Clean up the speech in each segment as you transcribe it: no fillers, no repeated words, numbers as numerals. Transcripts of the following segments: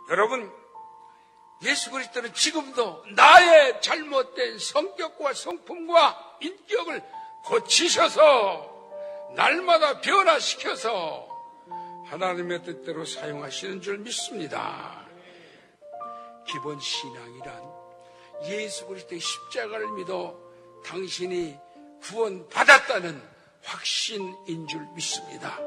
여러분, 예수 그리스도는 지금도 나의 잘못된 성격과 성품과 인격을 고치셔서 날마다 변화시켜서 하나님의 뜻대로 사용하시는 줄 믿습니다. 기본 신앙이란 예수 그리스도의 십자가를 믿어 당신이 구원받았다는 확신인 줄 믿습니다.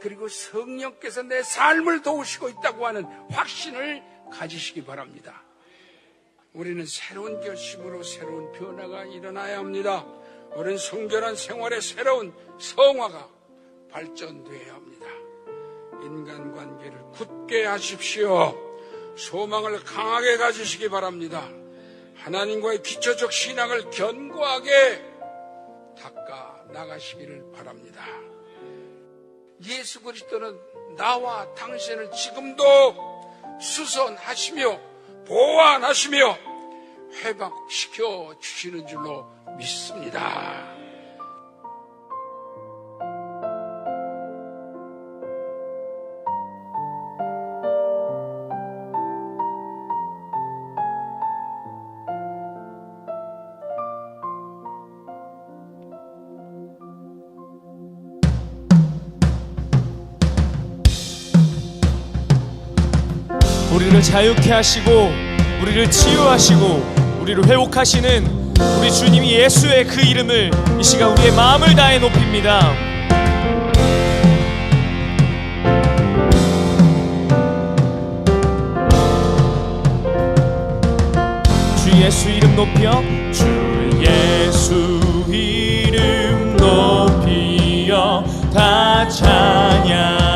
그리고 성령께서 내 삶을 도우시고 있다고 하는 확신을 가지시기 바랍니다. 우리는 새로운 결심으로 새로운 변화가 일어나야 합니다. 우리는 성결한 생활의 새로운 성화가 발전되어야 합니다. 인간관계를 굳게 하십시오. 소망을 강하게 가지시기 바랍니다. 하나님과의 기초적 신앙을 견고하게 닦아 나가시기를 바랍니다. 예수 그리스도는 나와 당신을 지금도 수선하시며 보완하시며 회복시켜 주시는 줄로 믿습니다. 우리를 자유케 하시고 우리를 치유하시고 우리를 회복하시는 우리 주님이 예수의 그 이름을 이 시간 우리의 마음을 다해 높입니다. 주 예수 이름 높여 주 예수 이름 높여 다 찬양하여라.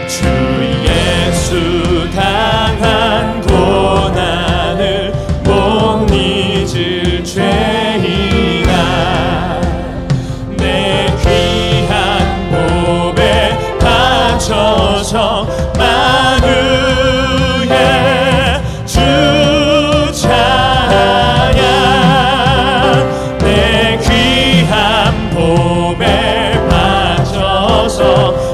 주 예수 당한 고난을 못 잊을 죄인아 내 귀한 몸에 바쳐서 만유의 주 찬양 내 귀한 몸에 바쳐서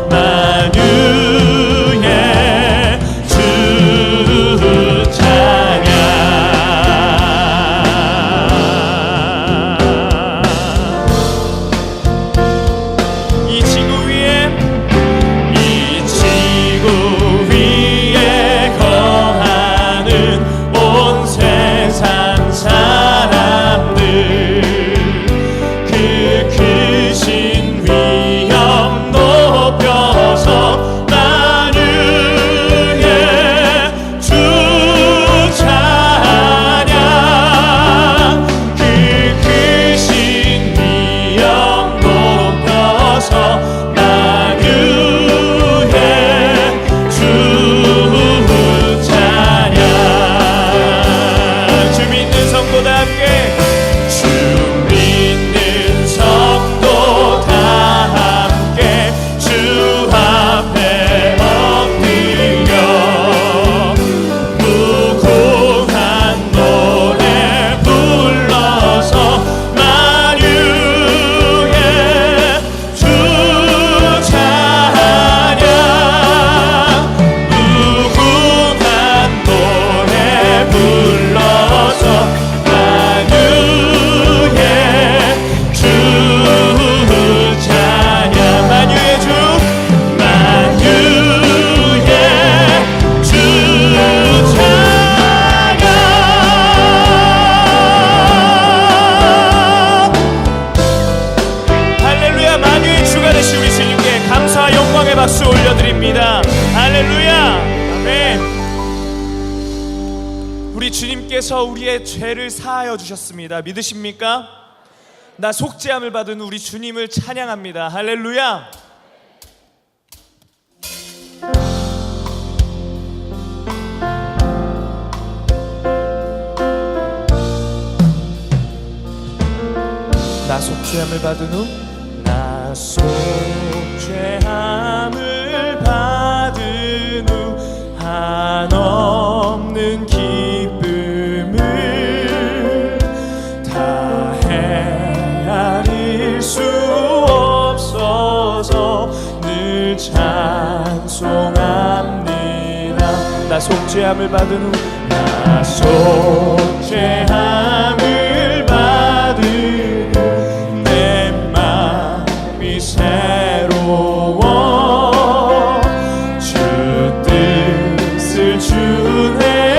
박수 올려드립니다. 할렐루야. 아멘. 우리 주님께서 우리의 죄를 사하여 주셨습니다. 믿으십니까? 나 속죄함을 받은 우리 주님을 찬양합니다. 할렐루야. 나 속죄함을 받은 후 나 속죄함을 받은 후 한없는 기쁨을 다 헤아릴 수 없어서 늘 찬송합니다. 나 속죄함을 받은 후 나 속죄함을 받은 후 내 맘이 새로워 주 뜻을 준행하면서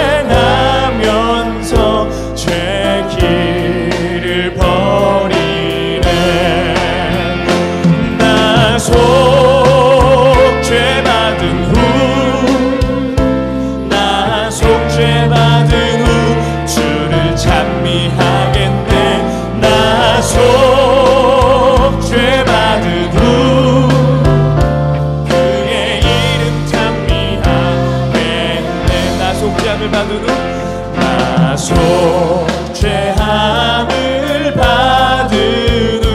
죄 길을 버리네. 나 속죄 받은 후 나 속죄 받은 후 주를 찬미하겠네. 나 속죄 받은 후 그의 이름 찬미하겠네. 나 속죄함을 받은 후 나 속죄함을 받은 후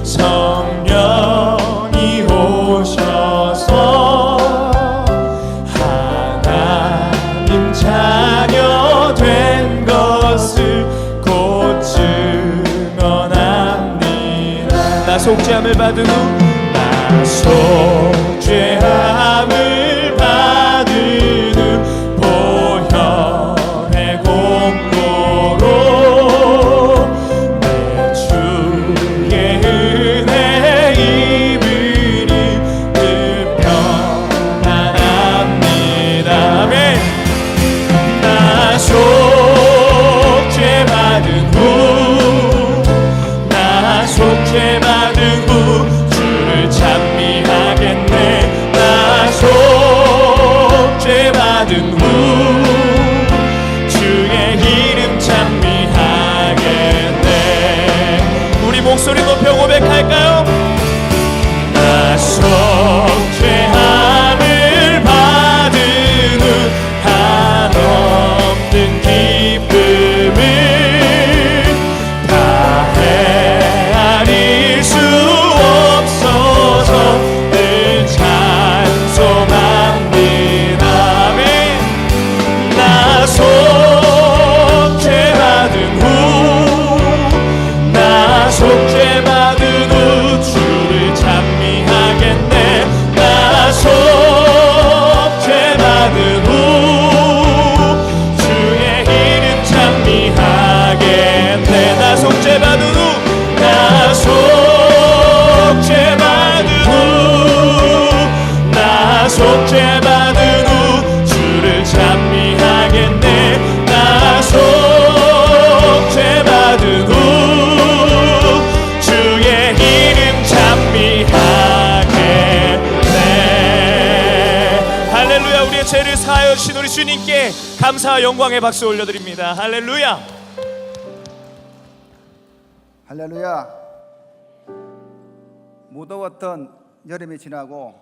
성령이 오셔서 하나님 자녀 된 것을 곧 증언합니다. 나 속죄함을 받은 후 나 속죄함을 받은 후 보혈의 공로로 내 주의 은혜 입으니 늘 평안합니다. 아멘. 나 속죄 받은 후 나 속죄 받은 후 주를 찬미하겠네. 나 속죄 받은 후 주의 이름 찬미하겠네. 우리 목소리 높여 고백할까요? 나 속죄함을 받은 후 한없는 기쁨을 다 헤아릴 수 없어서 늘 찬송합니다. 아멘. 나 속죄 받은 후 나 속죄 받은 후 주를 찬미하겠네. 나 속죄 받은 후 주의 이름 찬미하겠네. 나 속죄 받은 후 나 속죄 받은 후 나 속죄 받은 후 주를 찬미하겠네. 나 속죄 받은 후 주의 이름 찬미하겠네. 할렐루야. 우리의 죄를 사하여 주신 우리 주님께 감사와 영광의 박수 올려드립니다. 할렐루야. 할렐루야. 무더웠던 여름이 지나고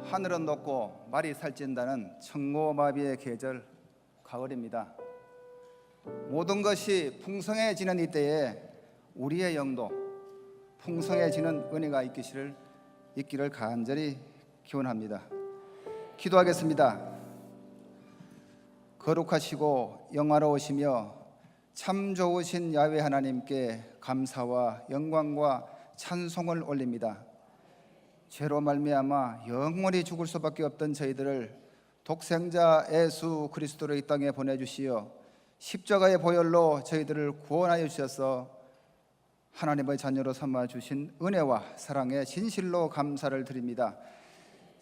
하늘은 높고 말이 살찐다는 청고마비의 계절 가을입니다. 모든 것이 풍성해지는 이때에 우리의 영도 풍성해지는 은혜가 있기를 간절히 기원합니다. 기도하겠습니다. 거룩하시고 영화로우시며 참 좋으신 야훼 하나님께 감사와 영광과 찬송을 올립니다. 죄로 말미암아 영원히 죽을 수밖에 없던 저희들을 독생자 예수 그리스도를 이 땅에 보내주시어 십자가의 보혈로 저희들을 구원하여 주셔서 하나님의 자녀로 삼아 주신 은혜와 사랑에 진실로 감사를 드립니다.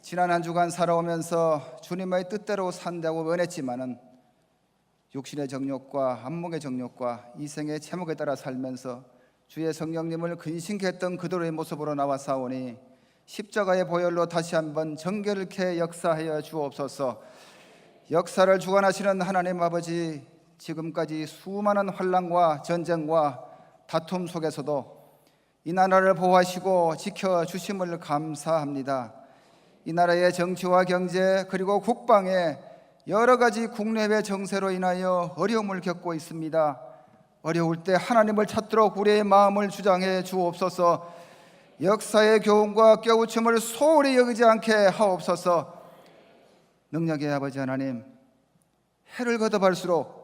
지난 한 주간 살아오면서 주님의 뜻대로 산다고 원했지만은 육신의 정욕과 안목의 정욕과 이생의 제목에 따라 살면서 주의 성령님을 근심케 했던 그들의 모습으로 나와싸우니 십자가의 보혈로 다시 한번 정결케 역사하여 주옵소서. 역사를 주관하시는 하나님 아버지, 지금까지 수많은 환난과 전쟁과 다툼 속에서도 이 나라를 보호하시고 지켜주심을 감사합니다. 이 나라의 정치와 경제 그리고 국방에 여러 가지 국내외 정세로 인하여 어려움을 겪고 있습니다. 어려울 때 하나님을 찾도록 우리의 마음을 주장해 주옵소서. 역사의 교훈과 깨우침을 소홀히 여기지 않게 하옵소서. 능력의 아버지 하나님, 해를 거듭할수록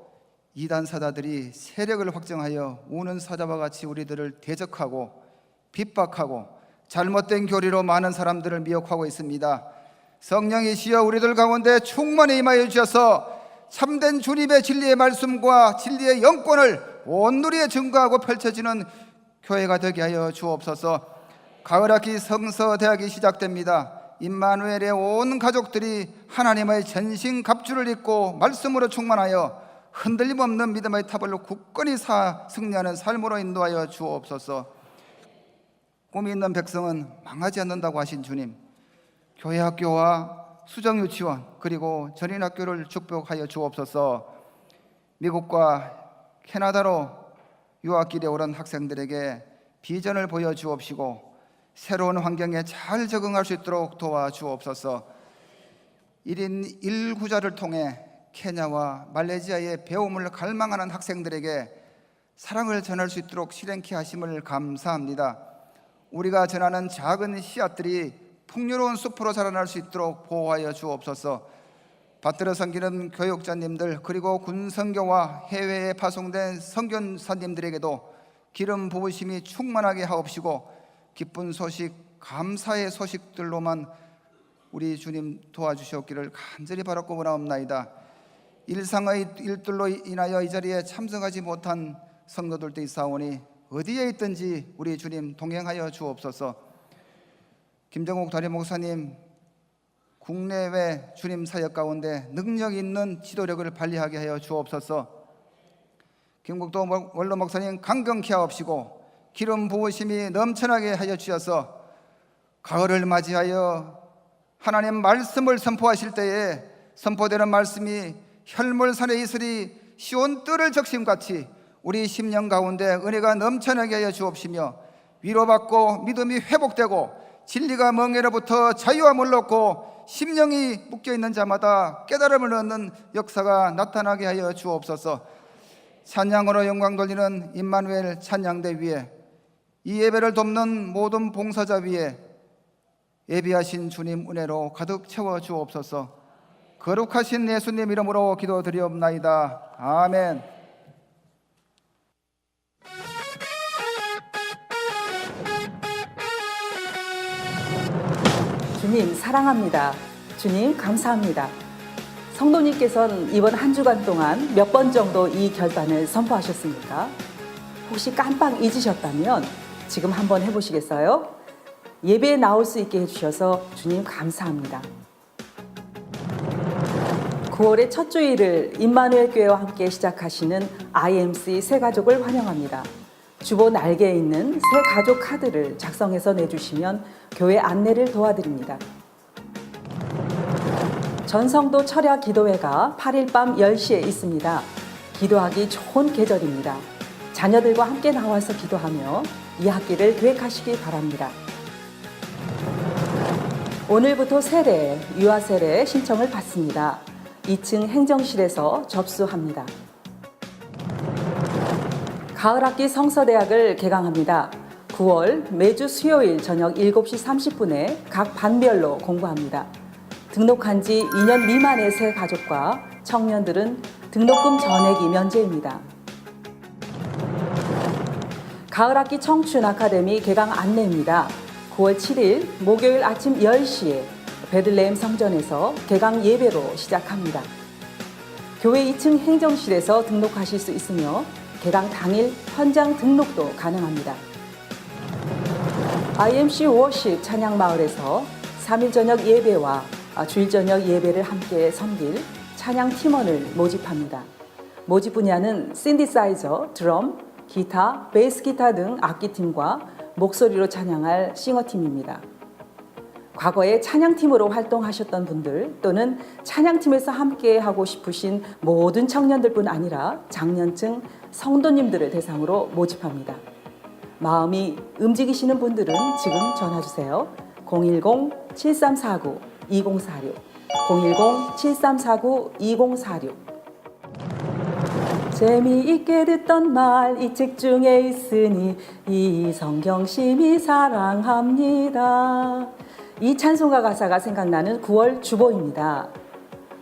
이단 사자들이 세력을 확정하여 우는 사자와 같이 우리들을 대적하고 핍박하고 잘못된 교리로 많은 사람들을 미혹하고 있습니다. 성령이시여 우리들 가운데 충만히 임하여 주셔서 참된 주님의 진리의 말씀과 진리의 영권을 온누리에 증거하고 펼쳐지는 교회가 되게 하여 주옵소서. 가을학기 성서대학이 시작됩니다. 임마누엘의 온 가족들이 하나님의 전신갑주를 입고 말씀으로 충만하여 흔들림 없는 믿음의 탑을 굳건히 승리하는 삶으로 인도하여 주옵소서. 꿈이 있는 백성은 망하지 않는다고 하신 주님, 교회 학교와 수정유치원 그리고 전인학교를 축복하여 주옵소서. 미국과 캐나다로 유학길에 오른 학생들에게 비전을 보여주옵시고 새로운 환경에 잘 적응할 수 있도록 도와주옵소서. 1인 1구자를 통해 케냐와 말레이시아의 배움을 갈망하는 학생들에게 사랑을 전할 수 있도록 실행케 하심을 감사합니다. 우리가 전하는 작은 씨앗들이 풍요로운 숲으로 자라날 수 있도록 보호하여 주옵소서. 받들어 섬기는 교육자님들 그리고 군선교와 해외에 파송된 선교사님들에게도 기름 부으심이 충만하게 하옵시고 기쁜 소식, 감사의 소식들로만 우리 주님 도와주시옵기를 간절히 바라고 원하옵나이다. 일상의 일들로 인하여 이 자리에 참석하지 못한 성도들도 있사오니 어디에 있든지 우리 주님 동행하여 주옵소서. 김정욱 담임 목사님 국내외 주님 사역 가운데 능력 있는 지도력을 발휘하게 하여 주옵소서. 김국도 원로 목사님 강경케 하옵시고 기름 부으심이 넘쳐나게 하여 주셔서 가을을 맞이하여 하나님 말씀을 선포하실 때에 선포되는 말씀이 혈물산에 이슬이 시온 뜰을 적심같이 우리 심령 가운데 은혜가 넘쳐나게 하여 주옵시며 위로받고 믿음이 회복되고 진리가 멍에로부터 자유함을 얻고 심령이 묶여있는 자마다 깨달음을 얻는 역사가 나타나게 하여 주옵소서. 찬양으로 영광 돌리는 임마누엘 찬양대 위에 이 예배를 돕는 모든 봉사자 위에 예비하신 주님 은혜로 가득 채워 주옵소서. 거룩하신 예수님 이름으로 기도드리옵나이다. 아멘. 주님 사랑합니다. 주님 감사합니다. 성도님께서는 이번 한 주간 동안 몇 번 정도 이 결단을 선포하셨습니까? 혹시 깜빡 잊으셨다면 지금 한번 해보시겠어요? 예배에 나올 수 있게 해주셔서 주님 감사합니다. 9월의 첫 주일을 임마누엘 교회와 함께 시작하시는 IMC 새가족을 환영합니다. 주보 날개에 있는 새 가족 카드를 작성해서 내주시면 교회 안내를 도와드립니다. 전성도 철야 기도회가 8일 밤 10시에 있습니다. 기도하기 좋은 계절입니다. 자녀들과 함께 나와서 기도하며 이 학기를 계획하시기 바랍니다. 오늘부터 세례, 유아 세례 신청을 받습니다. 2층 행정실에서 접수합니다. 가을학기 성서대학을 개강합니다. 9월 매주 수요일 저녁 7시 30분에 각 반별로 공부합니다. 등록한 지 2년 미만의 새 가족과 청년들은 등록금 전액이 면제입니다. 가을학기 청춘 아카데미 개강 안내입니다. 9월 7일 목요일 아침 10시에 베들레헴 성전에서 개강 예배로 시작합니다. 교회 2층 행정실에서 등록하실 수 있으며 개강 당일 현장 등록도 가능합니다. IMC 워십 찬양마을에서 3일 저녁 예배와 주일 저녁 예배를 함께 섬길 찬양 팀원을 모집합니다. 모집 분야는 신디사이저, 드럼, 기타, 베이스 기타 등 악기팀과 목소리로 찬양할 싱어팀입니다. 과거에 찬양팀으로 활동하셨던 분들 또는 찬양팀에서 함께 하고 싶으신 모든 청년들뿐 아니라 장년층 성도님들을 대상으로 모집합니다. 마음이 움직이시는 분들은 지금 전화주세요. 010-7349-2046 010-7349-2046 재미있게 듣던 말 이 책 중에 있으니 이 성경 심히 사랑합니다. 이 찬송가 가사가 생각나는 9월 주보입니다.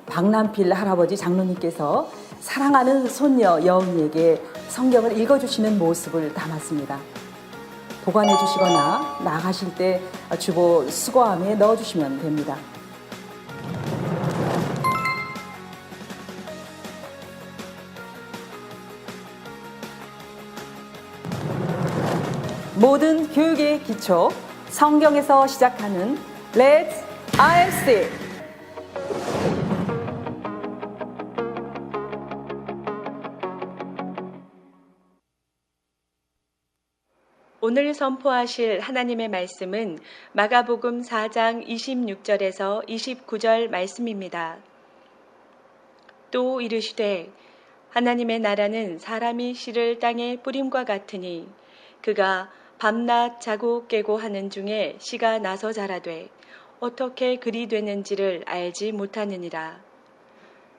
박남필 할아버지 장로님께서 사랑하는 손녀 여은이에게 성경을 읽어주시는 모습을 담았습니다. 보관해 주시거나 나가실 때 주보 수거함에 넣어주시면 됩니다. 모든 교육의 기초, 성경에서 시작하는 Let's IMC. 오늘 선포하실 하나님의 말씀은 마가복음 4장 26절에서 29절 말씀입니다. 또 이르시되 하나님의 나라는 사람이 씨를 땅에 뿌림과 같으니 그가 밤낮 자고 깨고 하는 중에 씨가 나서 자라되 어떻게 그리 되는지를 알지 못하느니라.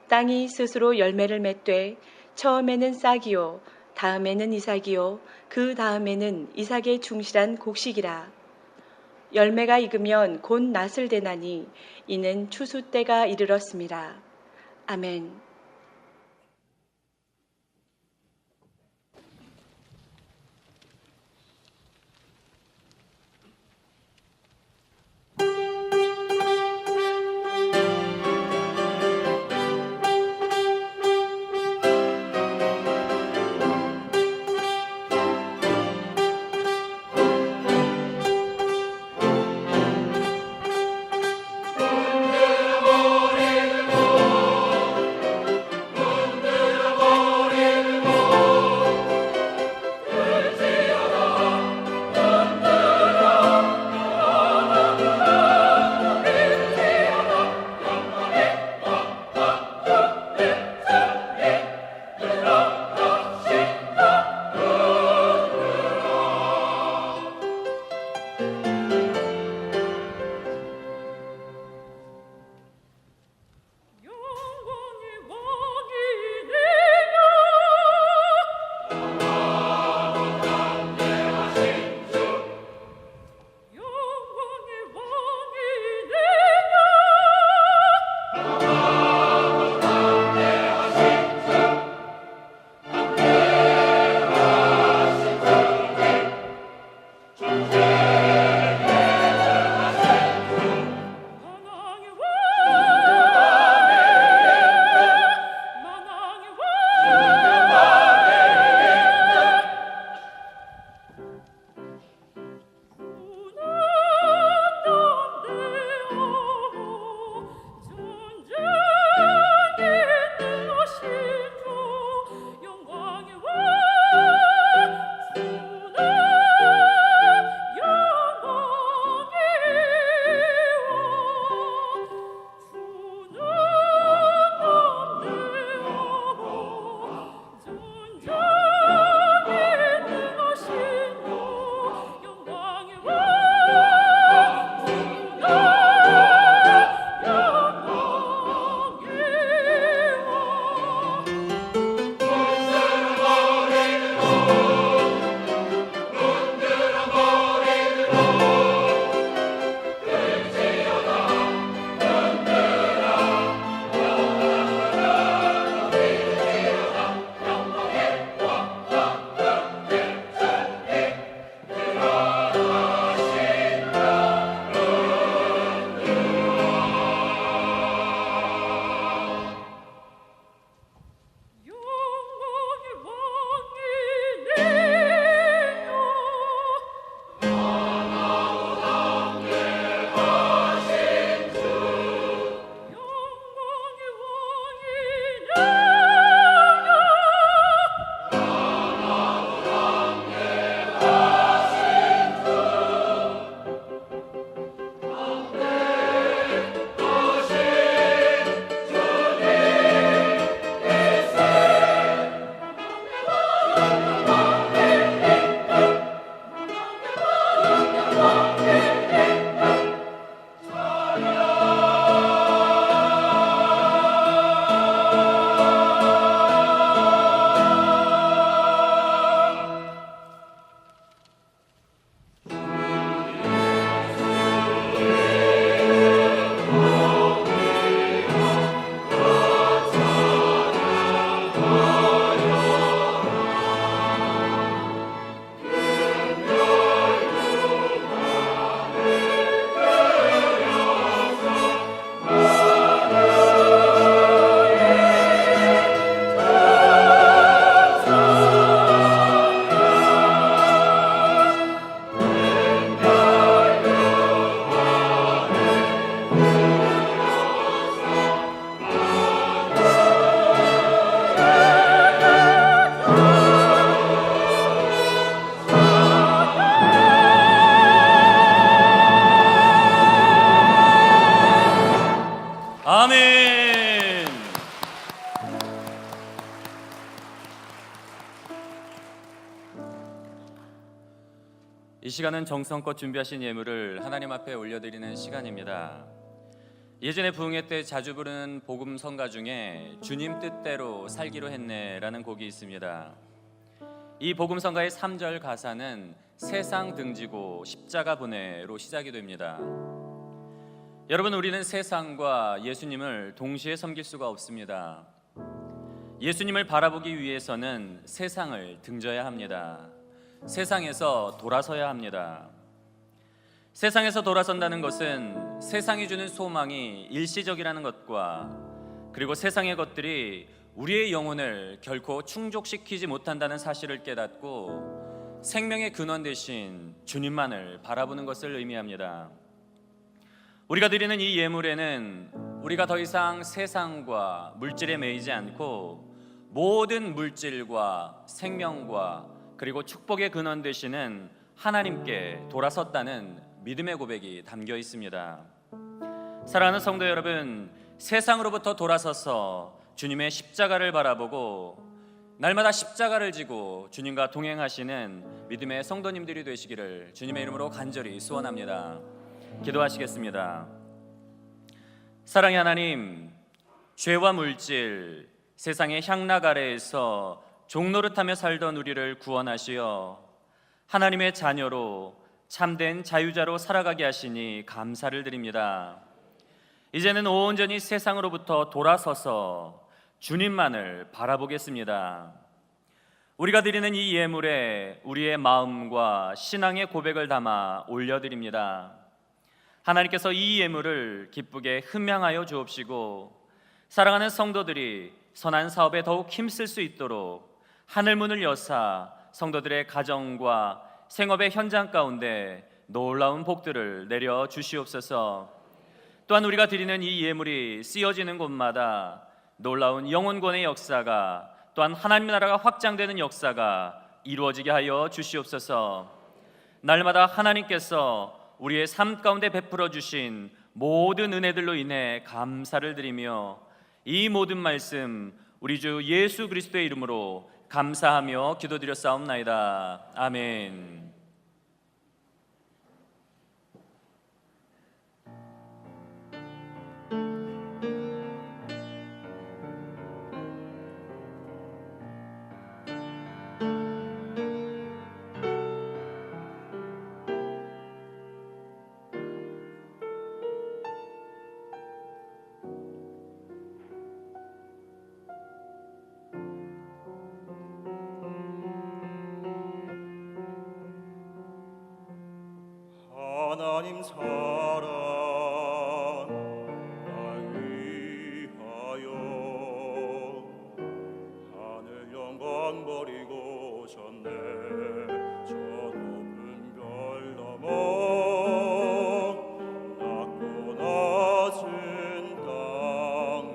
땅이 스스로 열매를 맺되 처음에는 싹이요 다음에는 이삭이요 그 다음에는 이삭의 충실한 곡식이라. 열매가 익으면 곧 낫을 대나니 이는 추수 때가 이르렀습니다. 아멘. 이 시간은 정성껏 준비하신 예물을 하나님 앞에 올려드리는 시간입니다. 예전에 부흥회 때 자주 부르는 복음 성가 중에 주님 뜻대로 살기로 했네 라는 곡이 있습니다. 이 복음 성가의 3절 가사는 세상 등지고 십자가 보내로 시작이 됩니다. 여러분, 우리는 세상과 예수님을 동시에 섬길 수가 없습니다. 예수님을 바라보기 위해서는 세상을 등져야 합니다. 세상에서 돌아서야 합니다. 세상에서 돌아선다는 것은 세상이 주는 소망이 일시적이라는 것과 그리고 세상의 것들이 우리의 영혼을 결코 충족시키지 못한다는 사실을 깨닫고 생명의 근원 대신 주님만을 바라보는 것을 의미합니다. 우리가 드리는 이 예물에는 우리가 더 이상 세상과 물질에 매이지 않고 모든 물질과 생명과 그리고 축복의 근원 되시는 하나님께 돌아섰다는 믿음의 고백이 담겨 있습니다. 사랑하는 성도 여러분, 세상으로부터 돌아서서 주님의 십자가를 바라보고 날마다 십자가를 지고 주님과 동행하시는 믿음의 성도님들이 되시기를 주님의 이름으로 간절히 소원합니다. 기도하시겠습니다. 사랑의 하나님, 죄와 물질, 세상의 향락 아래에서 종노릇하며 살던 우리를 구원하시어 하나님의 자녀로 참된 자유자로 살아가게 하시니 감사를 드립니다. 이제는 온전히 세상으로부터 돌아서서 주님만을 바라보겠습니다. 우리가 드리는 이 예물에 우리의 마음과 신앙의 고백을 담아 올려드립니다. 하나님께서 이 예물을 기쁘게 흠양하여 주옵시고 사랑하는 성도들이 선한 사업에 더욱 힘쓸 수 있도록 하늘문을 여사 성도들의 가정과 생업의 현장 가운데 놀라운 복들을 내려 주시옵소서. 또한 우리가 드리는 이 예물이 쓰여지는 곳마다 놀라운 영혼권의 역사가, 또한 하나님 나라가 확장되는 역사가 이루어지게 하여 주시옵소서. 날마다 하나님께서 우리의 삶 가운데 베풀어 주신 모든 은혜들로 인해 감사를 드리며 이 모든 말씀 우리 주 예수 그리스도의 이름으로 감사하며 기도드렸사옵나이다. 아멘. 하나님 사랑 날 위하여 하늘 영광 버리고 오셨네. 저 높은 별 넘어 낮고 낮은 땅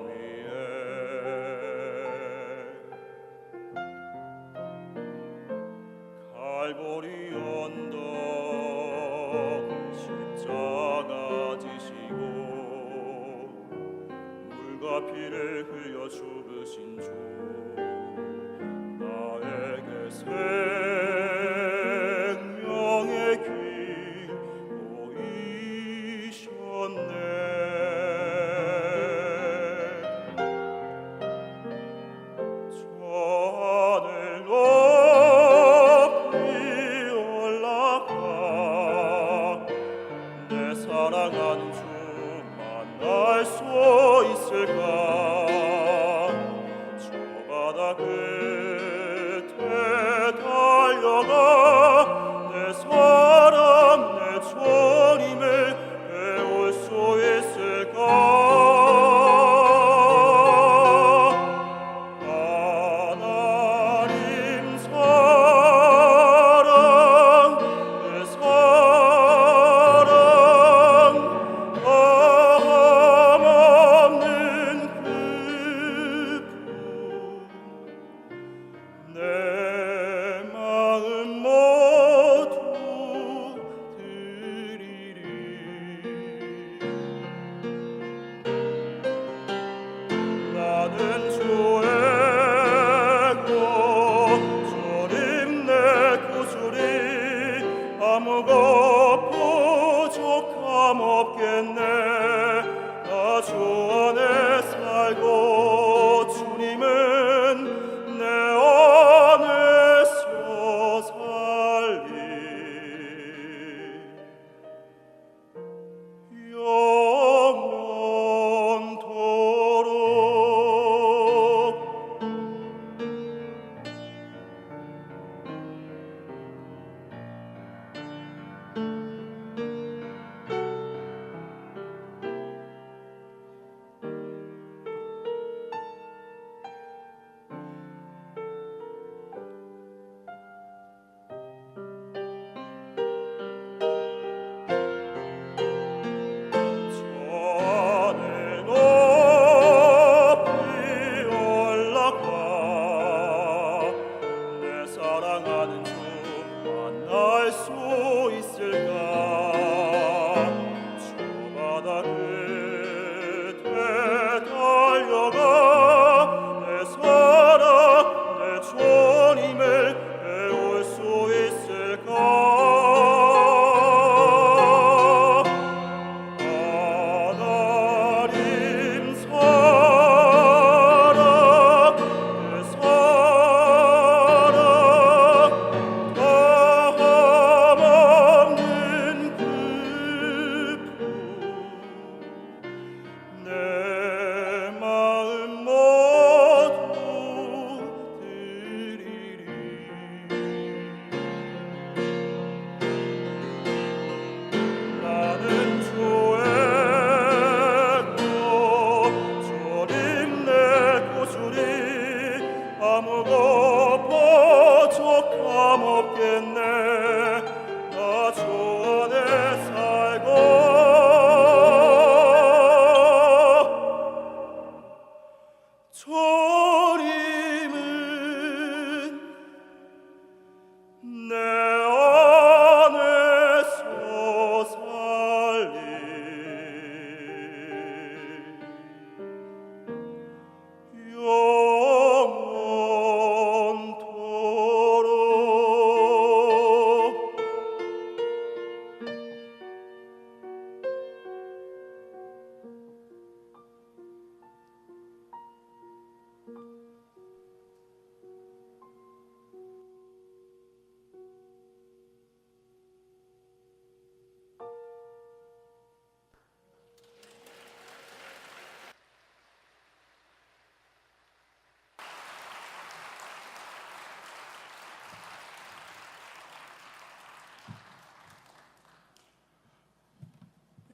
위에 갈보리 언덕 십자가 지시고 물과 피를 흘려 죽으신 주 나에게 생명의 길 보이셨네. 저 하늘 높이 올라가 내 사랑하는 주 만날 수 있을까. 저 바다 끝에 달려가 내 사랑 내 주님을 배울 수 있을까. 하나님 사랑 내 사랑 없는 그 내 마음 모두 드리리. 나는 주의 것 주님 내 구주리 아무것도 수 있을까? 저 바다 끝에 달려가 내 사랑 내 주님을 배울 수 있을까? 하나님 사랑 내 사랑 다함없는 그 내 마음 모두 드리리. 나는 주의 것 주님 내 구주니 아무것도 부족함 없겠네. 나 주 안에 살고 주님은 내 안에서 살리 영원토록.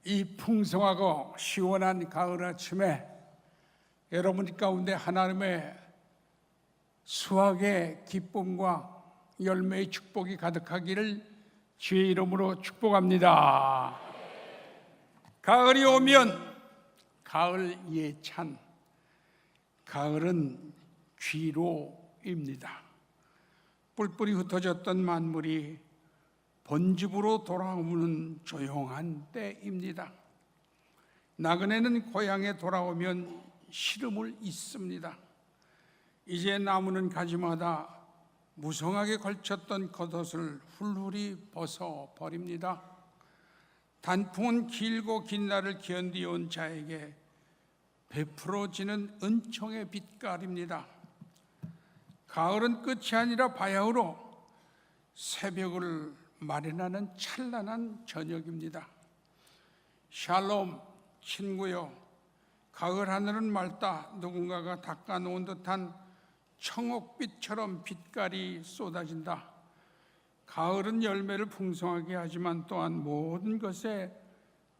이 풍성하고 시원한 가을 아침에 여러분 가운데 하나님의 수확의 기쁨과 열매의 축복이 가득하기를 주의 이름으로 축복합니다. 가을이 오면 가을 예찬, 가을은 귀로입니다. 뿔뿔이 흩어졌던 만물이 본집으로 돌아오는 조용한 때입니다. 나그네는 고향에 돌아오면 시름을 잊습니다. 이제 나무는 가지마다 무성하게 걸쳤던 겉옷을 훌훌히 벗어버립니다. 단풍은 길고 긴 날을 견디온 자에게 베풀어지는 은총의 빛깔입니다. 가을은 끝이 아니라 바야흐로 새벽을 마련하는 찬란한 저녁입니다. 샬롬, 친구요. 가을 하늘은 맑다. 누군가가 닦아놓은 듯한 청옥빛처럼 빛깔이 쏟아진다. 가을은 열매를 풍성하게 하지만 또한 모든 것에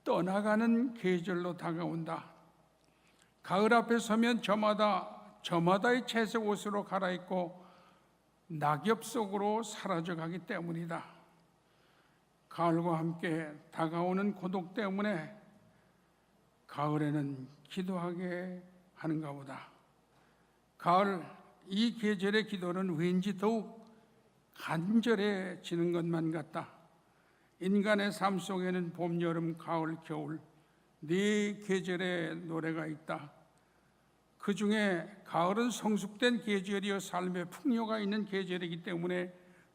떠나가는 계절로 다가온다. 가을 앞에 서면 저마다의 채색 옷으로 갈아입고 낙엽 속으로 사라져가기 때문이다. 가을과 함께 다가오는 고독 때문에 가을에는 기도하게 하는가 보다. 가을, 이 계절의 기도는 왠지 더욱 간절해지는 것만 같다. 인간의 삶 속에는 봄, 여름, 가을, 겨울 네 계절의 노래가 있다. 그 중에 가을은 성숙된 계절이여 삶의 풍요가 있는 계절이기 때문에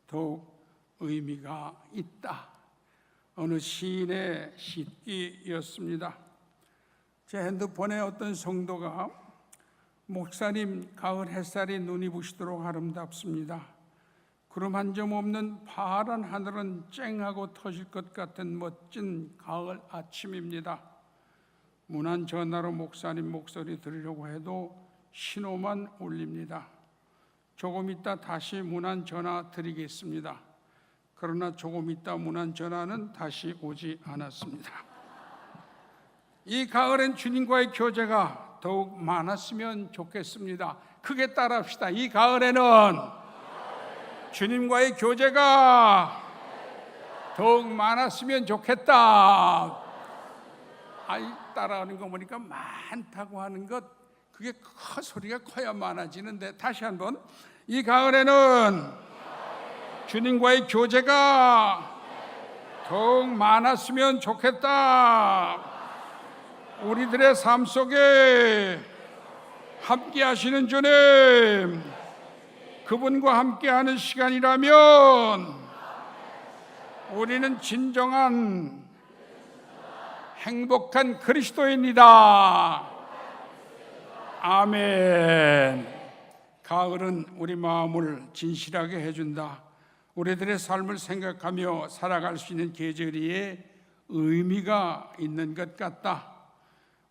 더욱 의미가 있다. 어느 시인의 시기였습니다. 제 핸드폰에 어떤 성도가 목사님, 가을 햇살이 눈이 부시도록 아름답습니다. 구름 한 점 없는 파란 하늘은 쨍하고 터질 것 같은 멋진 가을 아침입니다. 무난 전화로 목사님 목소리 들으려고 해도 신호만 울립니다. 조금 있다 다시 무난 전화 드리겠습니다. 그러나 조금 있다 무난 전화는 다시 오지 않았습니다. 이 가을엔 주님과의 교제가 더욱 많았으면 좋겠습니다. 크게 따라합시다. 이 가을에는 주님과의 교제가 더욱 많았으면 좋겠다. 따라하는 거 보니까 많다고 하는 것, 그게 소리가 커야 많아지는데, 다시 한번, 이 가을에는 주님과의 교제가 더욱 많았으면 좋겠다. 우리들의 삶 속에 함께 하시는 주님, 그분과 함께하는 시간이라면 우리는 진정한 행복한 그리스도인이다. 아멘. 가을은 우리 마음을 진실하게 해준다. 우리들의 삶을 생각하며 살아갈 수 있는 계절이에 의미가 있는 것 같다.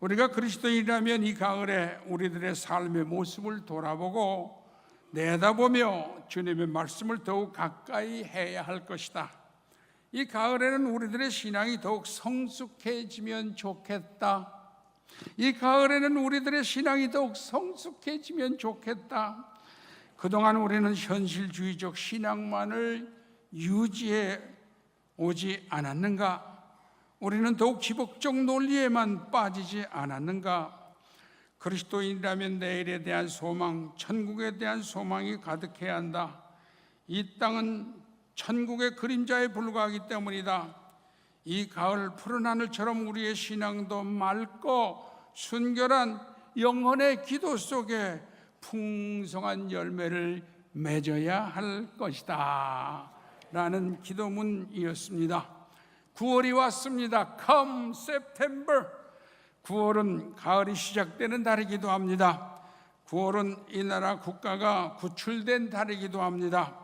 우리가 그리스도인이라면 이 가을에 우리들의 삶의 모습을 돌아보고 내다보며 주님의 말씀을 더욱 가까이 해야 할 것이다. 이 가을에는 우리들의 신앙이 더욱 성숙해지면 좋겠다. 이 가을에는 우리들의 신앙이 더욱 성숙해지면 좋겠다. 그동안 우리는 현실주의적 신앙만을 유지해 오지 않았는가? 우리는 더욱 기복적 논리에만 빠지지 않았는가? 그리스도인이라면 내일에 대한 소망, 천국에 대한 소망이 가득해야 한다. 이 땅은 천국의 그림자에 불과하기 때문이다. 이 가을 푸른 하늘처럼 우리의 신앙도 맑고 순결한 영혼의 기도 속에 풍성한 열매를 맺어야 할 것이다 라는 기도문이었습니다. 9월이 왔습니다. Come September. 9월은 가을이 시작되는 달이기도 합니다. 9월은 이 나라 국가가 구출된 달이기도 합니다.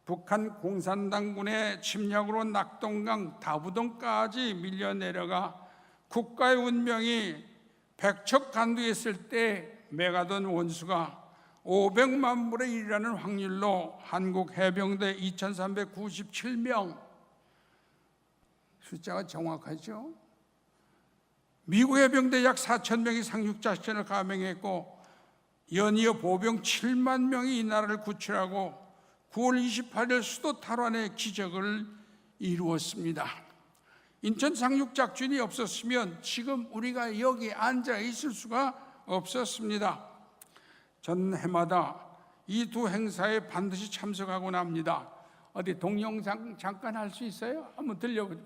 북한 공산당군의 침략으로 낙동강 다부동까지 밀려 내려가 국가의 운명이 백척간두에 있을 때 메가던 원수가 500만 분의 1이라는 확률로 한국 해병대 2397명, 숫자가 정확하죠? 미국 해병대 약 4,000명이 상륙작전을 감행했고 연이어 보병 7만 명이 이 나라를 구출하고 9월 28일 수도 탈환의 기적을 이루었습니다. 인천 상륙작전이 없었으면 지금 우리가 여기 앉아 있을 수가 없었습니다. 전 해마다 이 두 행사에 반드시 참석하곤 합니다. 어디 동영상 잠깐 할 수 있어요? 한번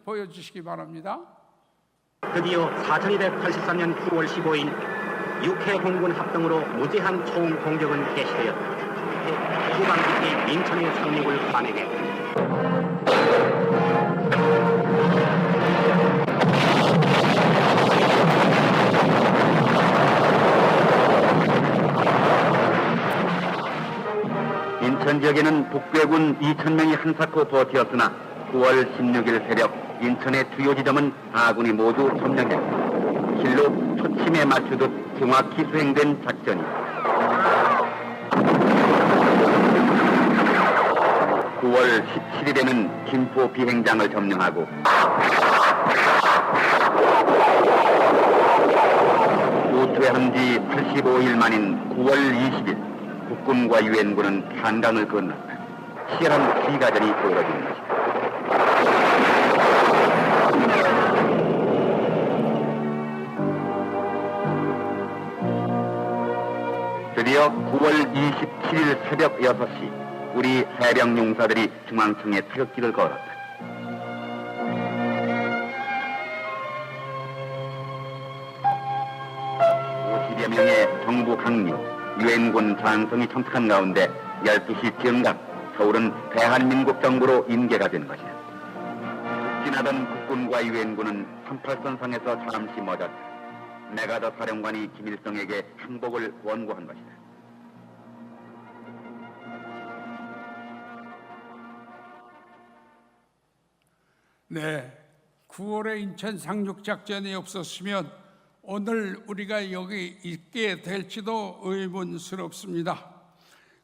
보여주시기 바랍니다. 드디어 4283년 9월 15일 6해 공군 합동으로 무제한 총 공격은 개시되었다. 후방기지 인천의 상륙을 감행했다. 인천 지역에는 북괴군 2,000명이 한사코 버티었으나 9월 16일 새벽 인천의 주요 지점은 아군이 모두 점령했다. 실로 초침에 맞추듯 정확히 수행된 작전이다. 9월 17일에는 김포 비행장을 점령하고 우퇴한 지 85일 만인 9월 20일 국군과 유엔군은 한강을 건넜다. 치열한 비가전이 벌어진 것이다. 드디어 9월 27일 새벽 6시 우리 해병 용사들이 중앙청에 태극기를 걸었다. (50여) 명의 정부 강력, 유엔군 장성이 참석한 가운데 12시 정각 서울은 대한민국 정부로 인계가 된 것이다. 북진하던 국군과 유엔군은 38선상에서 잠시 멎었다. 메가더 사령관이 김일성에게 항복을 원고한 것이다. 네, 9월에 인천 상륙작전이 없었으면 오늘 우리가 여기 있게 될지도 의문스럽습니다.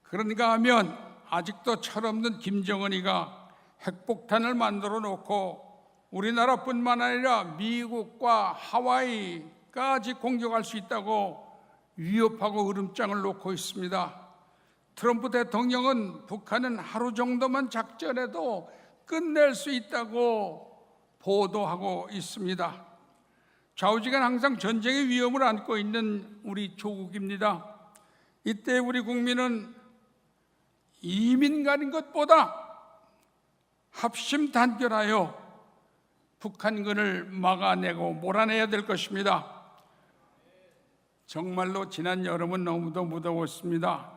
그런가 하면 아직도 철없는 김정은이가 핵폭탄을 만들어 놓고 우리나라뿐만 아니라 미국과 하와이까지 공격할 수 있다고 위협하고 으름장을 놓고 있습니다. 트럼프 대통령은 북한은 하루 정도만 작전해도 끝낼 수 있다고 보도하고 있습니다. 좌우지간 항상 전쟁의 위험을 안고 있는 우리 조국입니다. 이때 우리 국민은 이민 가는 것보다 합심 단결하여 북한군을 막아내고 몰아내야 될 것입니다. 정말로 지난 여름은 너무도 무더웠습니다.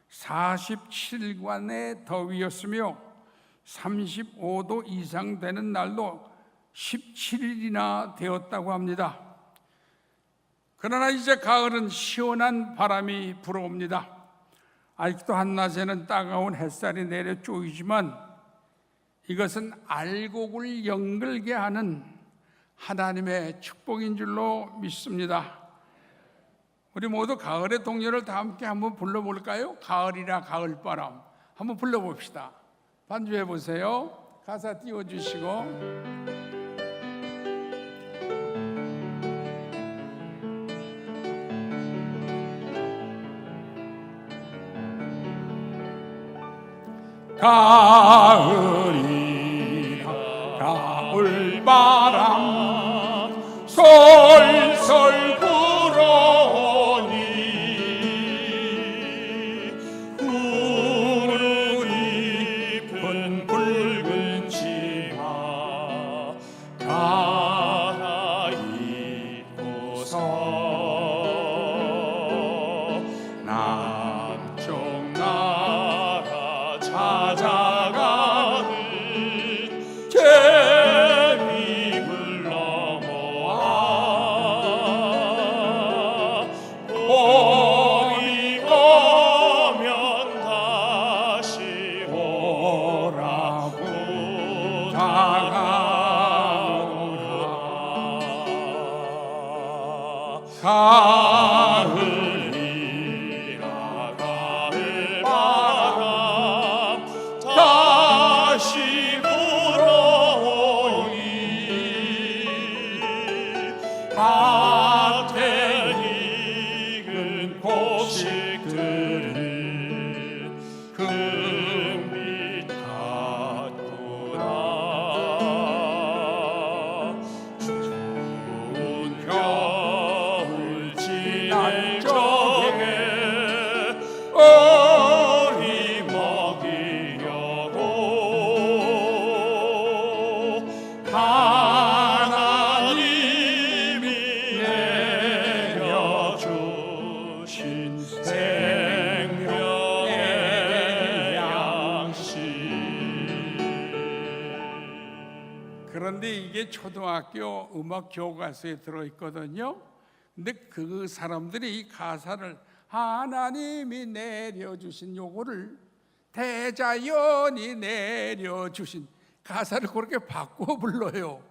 47일간의 더위였으며 35도 이상 되는 날도 17일이나 되었다고 합니다. 그러나 이제 가을은 시원한 바람이 불어옵니다. 아직도 한낮에는 따가운 햇살이 내려 쪼이지만 이것은 알곡을 연글게 하는 하나님의 축복인 줄로 믿습니다. 우리 모두 가을의 동요를 다 함께 한번 불러볼까요? 가을이라 가을바람 한번 불러봅시다. 반주해 보세요. 가사 띄워주시고. 가을이라 가을바람 솔솔 불어오니 푸른 잎은 붉은 치마 갈아입고서 남쪽 나라 찾아가는 재미를 넘어와 봄이 오면 다시 오라고 다가오라. 가을이라 가을바람 다시 불어오니 밭에 익은 곡식들은 금빛 같구나. 추운 겨울 지날 적에 어리 먹이려고 하나님이 내려주신 생명의 양식. 그런데 이게 초등학교 음악 교과서에 들어있거든요. 근데 그 사람들이 이 가사를 하나님이 내려주신 요거를 대자연이 내려주신 가사를 그렇게 바꾸어 불러요.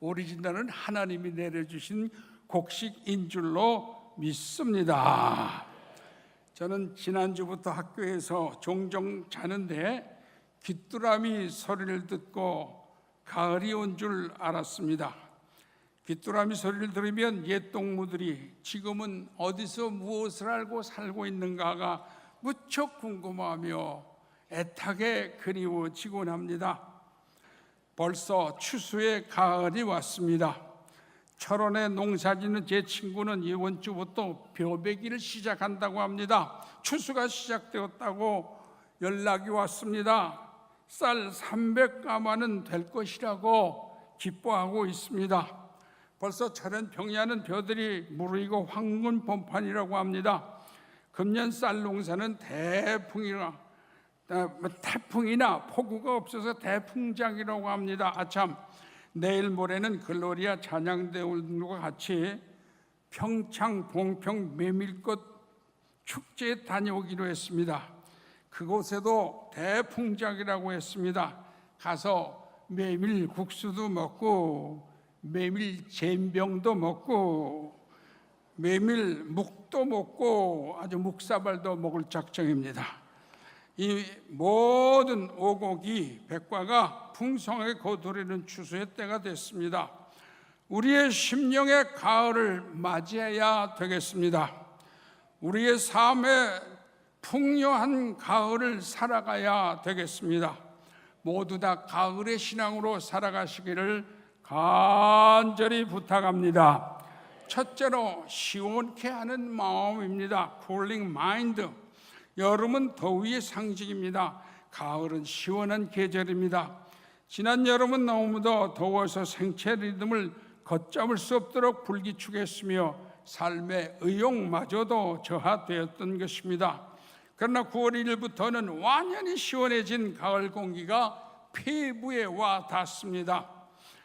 오리지널은 하나님이 내려주신 곡식인 줄로 믿습니다. 저는 지난주부터 학교에서 종종 자는데 귀뚜라미 소리를 듣고 가을이 온 줄 알았습니다. 귀뚜라미 소리를 들으면 옛 동무들이 지금은 어디서 무엇을 알고 살고 있는가가 무척 궁금하며 애타게 그리워지곤 합니다. 벌써 추수의 가을이 왔습니다. 철원에 농사짓는 제 친구는 이번 주부터 벼베기를 시작한다고 합니다. 추수가 시작되었다고 연락이 왔습니다. 쌀 300가마는 될 것이라고 기뻐하고 있습니다. 벌써 철원 평야는 벼들이 무르익어 황금 본판이라고 합니다. 금년 쌀 농사는 태풍이나 폭우가 없어서 대풍작이라고 합니다. 아참, 내일 모레는 글로리아 찬양대원과 같이 평창 봉평 메밀꽃 축제에 다녀오기로 했습니다. 그곳에도 대풍작이라고 했습니다. 가서 메밀 국수도 먹고 메밀 잼병도 먹고 메밀 묵도 먹고 아주 묵사발도 먹을 작정입니다. 이 모든 오곡이 백과가 풍성하게 거두리는 추수의 때가 됐습니다. 우리의 심령의 가을을 맞이해야 되겠습니다. 우리의 삶에 풍요한 가을을 살아가야 되겠습니다. 모두 다 가을의 신앙으로 살아가시기를 간절히 부탁합니다. 첫째로 시원케 하는 마음입니다. Cooling mind. 여름은 더위의 상징입니다. 가을은 시원한 계절입니다. 지난 여름은 너무도 더워서 생체 리듬을 걷잡을 수 없도록 불기축했으며 삶의 의욕마저도 저하되었던 것입니다. 그러나 9월 1일부터는 완연히 시원해진 가을 공기가 폐부에 와 닿습니다.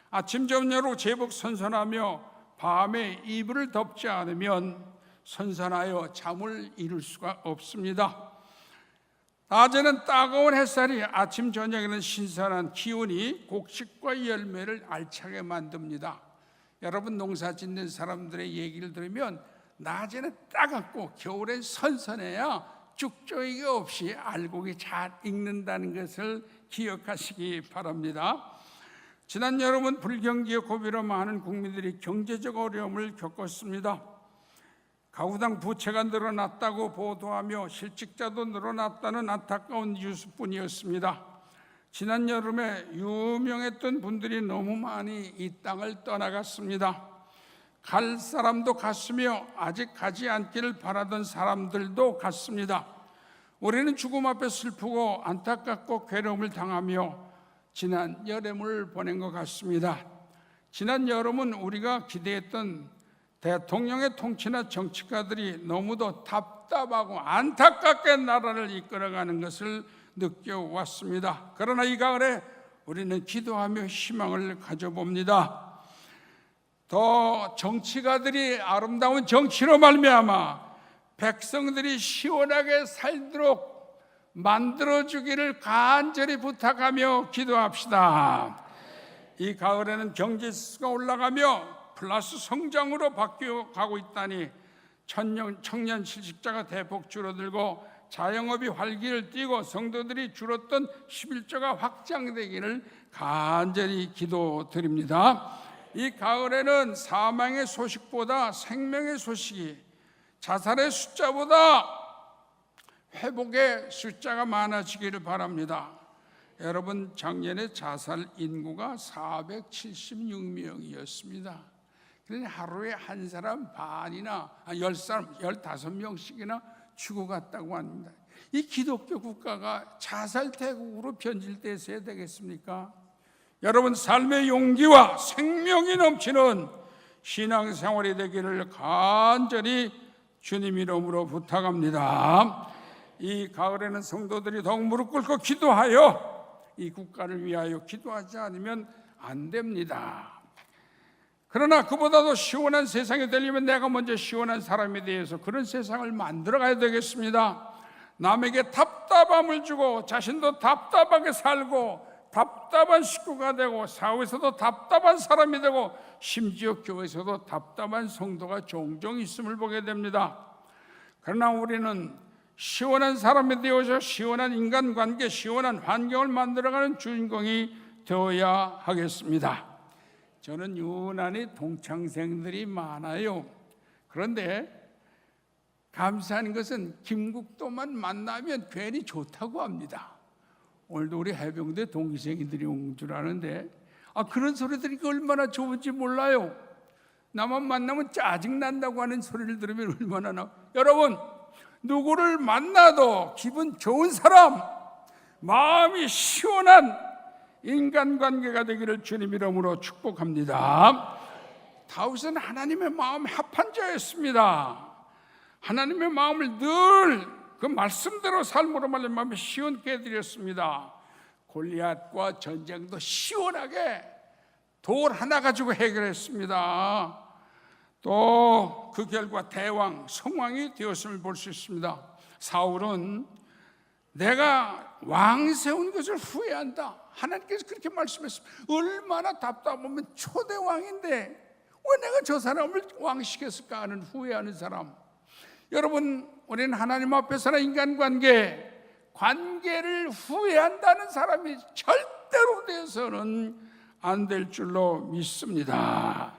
아침 저녁으로 제법 선선하며 밤에 이불을 덮지 않으면 선선하여 잠을 이룰 수가 없습니다. 낮에는 따가운 햇살이, 아침 저녁에는 신선한 기운이 곡식과 열매를 알차게 만듭니다. 여러분, 농사 짓는 사람들의 얘기를 들으면 낮에는 따갑고 겨울엔 선선해야 쭉조이가 없이 알곡이 잘 익는다는 것을 기억하시기 바랍니다. 지난 여름은 불경기의 고비로 많은 국민들이 경제적 어려움을 겪었습니다. 가구당 부채가 늘어났다고 보도하며 실직자도 늘어났다는 안타까운 뉴스뿐이었습니다. 지난 여름에 유명했던 분들이 너무 많이 이 땅을 떠나갔습니다. 갈 사람도 갔으며 아직 가지 않기를 바라던 사람들도 갔습니다. 우리는 죽음 앞에 슬프고 안타깝고 괴로움을 당하며 지난 여름을 보낸 것 같습니다. 지난 여름은 우리가 기대했던 대통령의 통치나 정치가들이 너무도 답답하고 안타깝게 나라를 이끌어가는 것을 느껴왔습니다. 그러나 이 가을에 우리는 기도하며 희망을 가져봅니다. 더 정치가들이 아름다운 정치로 말미암아 백성들이 시원하게 살도록 만들어주기를 간절히 부탁하며 기도합시다. 이 가을에는 경제 지수가 올라가며 플러스 성장으로 바뀌어가고 있다니 청년 실직자가 대폭 줄어들고 자영업이 활기를 띠고 성도들이 줄었던 11조가 확장되기를 간절히 기도드립니다. 이 가을에는 사망의 소식보다 생명의 소식이, 자살의 숫자보다 회복의 숫자가 많아지기를 바랍니다. 여러분, 작년에 자살 인구가 476명이었습니다. 그러니 하루에 한 사람 반이나 10사람, 15명씩이나 죽어갔다고 합니다. 이 기독교 국가가 자살 대국으로 변질되어야 되겠습니까? 여러분, 삶의 용기와 생명이 넘치는 신앙생활이 되기를 간절히 주님 이름으로 부탁합니다. 이 가을에는 성도들이 더욱 무릎 꿇고 기도하여 이 국가를 위하여 기도하지 않으면 안 됩니다. 그러나 그보다도 시원한 세상이 되려면 내가 먼저 시원한 사람이 되어서 그런 세상을 만들어가야 되겠습니다. 남에게 답답함을 주고 자신도 답답하게 살고 답답한 식구가 되고 사회에서도 답답한 사람이 되고 심지어 교회에서도 답답한 성도가 종종 있음을 보게 됩니다. 그러나 우리는 시원한 사람이 되어서 시원한 인간관계, 시원한 환경을 만들어가는 주인공이 되어야 하겠습니다. 저는 유난히 동창생들이 많아요. 그런데 감사한 것은 김국도만 만나면 괜히 좋다고 합니다. 오늘도 우리 해병대 동기생들이 온 줄 아는데 그런 소리 들으니까 얼마나 좋은지 몰라요. 나만 만나면 짜증난다고 하는 소리를 들으면 얼마나 여러분, 누구를 만나도 기분 좋은 사람, 마음이 시원한 인간관계가 되기를 주님 이름으로 축복합니다. 다윗은 하나님의 마음에 합한 자였습니다. 하나님의 마음을 늘 그 말씀대로 삶으로 말미암아 시원케 해드렸습니다. 골리앗과 전쟁도 시원하게 돌 하나 가지고 해결했습니다. 또 그 결과 대왕, 성왕이 되었음을 볼 수 있습니다. 사울은 내가 왕 세운 것을 후회한다. 하나님께서 그렇게 말씀했습니다. 얼마나 답답하면 초대 왕인데 왜 내가 저 사람을 왕 시켰을까 하는 후회하는 사람. 여러분, 우리는 하나님 앞에서나 인간관계, 관계를 후회한다는 사람이 절대로 되어서는 안 될 줄로 믿습니다.